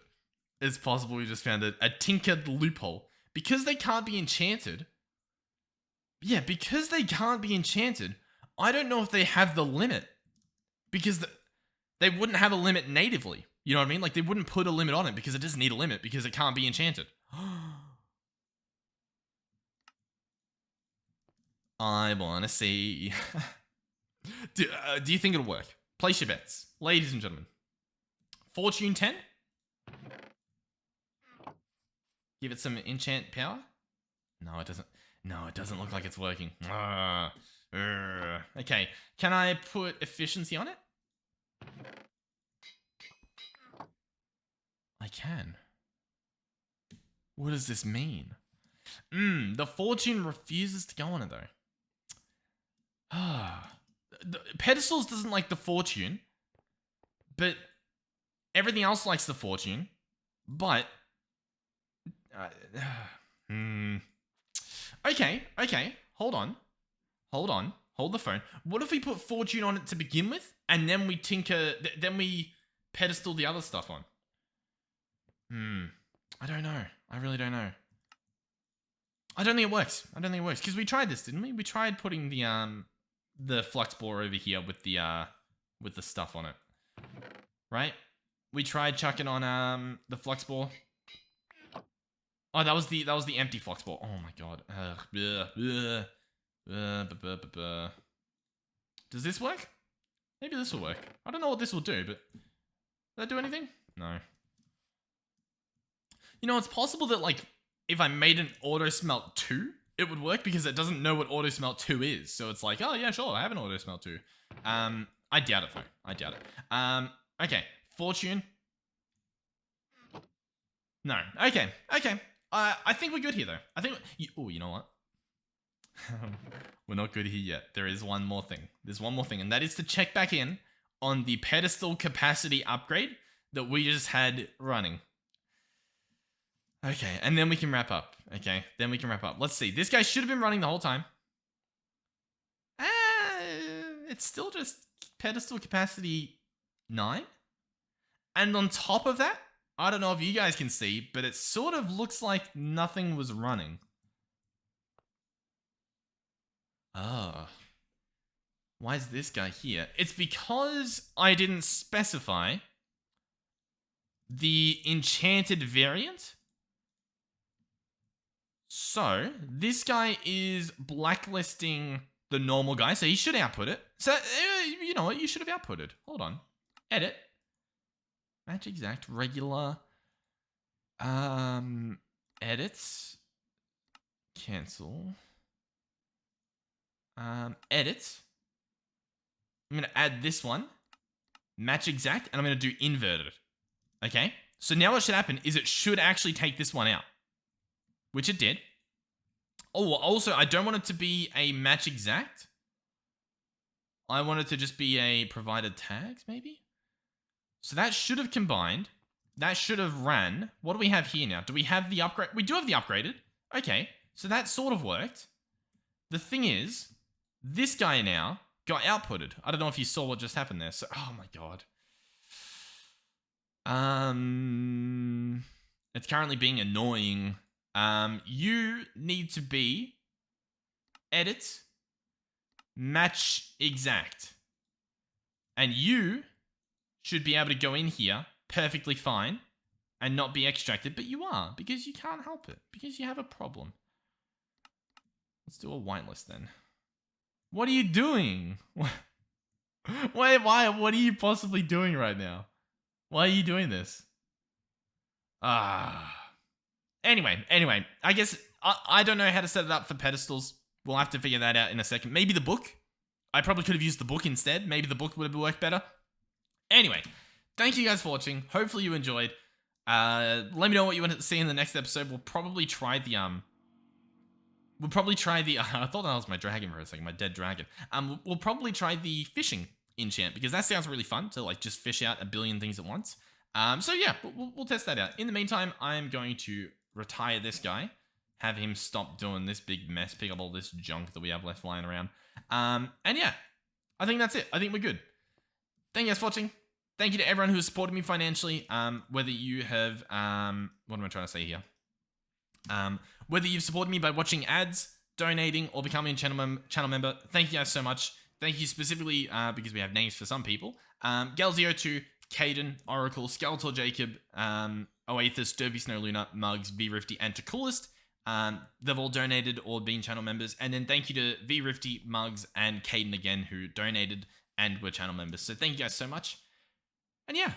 It's possible we just found a tinkered loophole. Because they can't be enchanted. Yeah, because they can't be enchanted, I don't know if they have the limit. Because they wouldn't have a limit natively. You know what I mean? Like, they wouldn't put a limit on it because it doesn't need a limit because it can't be enchanted. I want to see. Do you think it'll work? Place your bets. Ladies and gentlemen. Fortune 10? Give it some enchant power? No, it doesn't. No, it doesn't look like it's working. Okay, can I put efficiency on it? I can. What does this mean? The fortune refuses to go on it, though. The pedestals doesn't like the fortune, but everything else likes the fortune. But okay, hold on, hold the phone. What if we put fortune on it to begin with, and then we tinker, then we pedestal the other stuff on? I don't know. I really don't know. I don't think it works. Because we tried this, didn't we? We tried putting the flux bore over here with the stuff on it, right? We tried chucking on the flux bore. Oh, that was the empty flux bore. Oh my god. Does this work? Maybe this will work. I don't know what this will do, but does that do anything? No. You know, it's possible that, like, if I made an auto smelt 2, it would work because it doesn't know what auto smelt 2 is. So it's like, oh yeah, sure, I have an auto smelt 2. I doubt it though. I doubt it. Okay, fortune. No. Okay. I think we're good here though. I think. Oh, you know what? We're not good here yet. There is one more thing. There's one more thing, and that is to check back in on the pedestal capacity upgrade that we just had running. Okay, and then we can wrap up. Okay, then we can wrap up. Let's see. This guy should have been running the whole time. It's still just pedestal capacity 9. And on top of that, I don't know if you guys can see, but it sort of looks like nothing was running. Oh. Why is this guy here? It's because I didn't specify the enchanted variant. So, this guy is blacklisting the normal guy, so he should output it. So, you know what? You should have outputted. Hold on. Edit. Match exact. Regular. Edits. Cancel. Edit. I'm going to add this one. Match exact, and I'm going to do inverted. Okay? So now what should happen is it should actually take this one out. Which it did. Oh, also, I don't want it to be a match exact. I want it to just be a provided tags, maybe? So that should have combined. That should have ran. What do we have here now? Do we have the upgrade? We do have the upgraded. Okay, so that sort of worked. The thing is, this guy now got outputted. I don't know if you saw what just happened there. So, oh my god. It's currently being annoying. You need to be edit, match exact. And you should be able to go in here perfectly fine and not be extracted, but you are, because you can't help it, because you have a problem. Let's do a whitelist then. What are you doing? Wait, why? What are you possibly doing right now? Why are you doing this? Anyway, I guess I don't know how to set it up for pedestals. We'll have to figure that out in a second. Maybe the book? I probably could have used the book instead. Maybe the book would have worked better. Anyway, thank you guys for watching. Hopefully you enjoyed. Let me know what you want to see in the next episode. We'll probably try the I thought that was my dragon for a second, my dead dragon. We'll probably try the fishing enchant, because that sounds really fun to like just fish out a billion things at once. So yeah, we'll test that out. In the meantime, I'm going to retire this guy, have him stop doing this big mess, pick up all this junk that we have left lying around. And yeah, I think that's it. I think we're good. Thank you guys for watching. Thank you to everyone who has supported me financially. Whether you have, what am I trying to say here? Whether you've supported me by watching ads, donating, or becoming a channel member, thank you guys so much. Thank you specifically, because we have names for some people. Galzio2, Caden, Oracle, Skeletor Jacob, Oathus, Derby Snow Luna, Mugs, V-Rifty, and Coolest. They've all donated or been channel members. And then thank you to V-Rifty, Mugs, and Caden again, who donated and were channel members. So thank you guys so much. And yeah,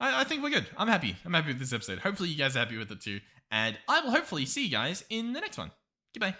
I think we're good. I'm happy. I'm happy with this episode. Hopefully you guys are happy with it too. And I will hopefully see you guys in the next one. Goodbye.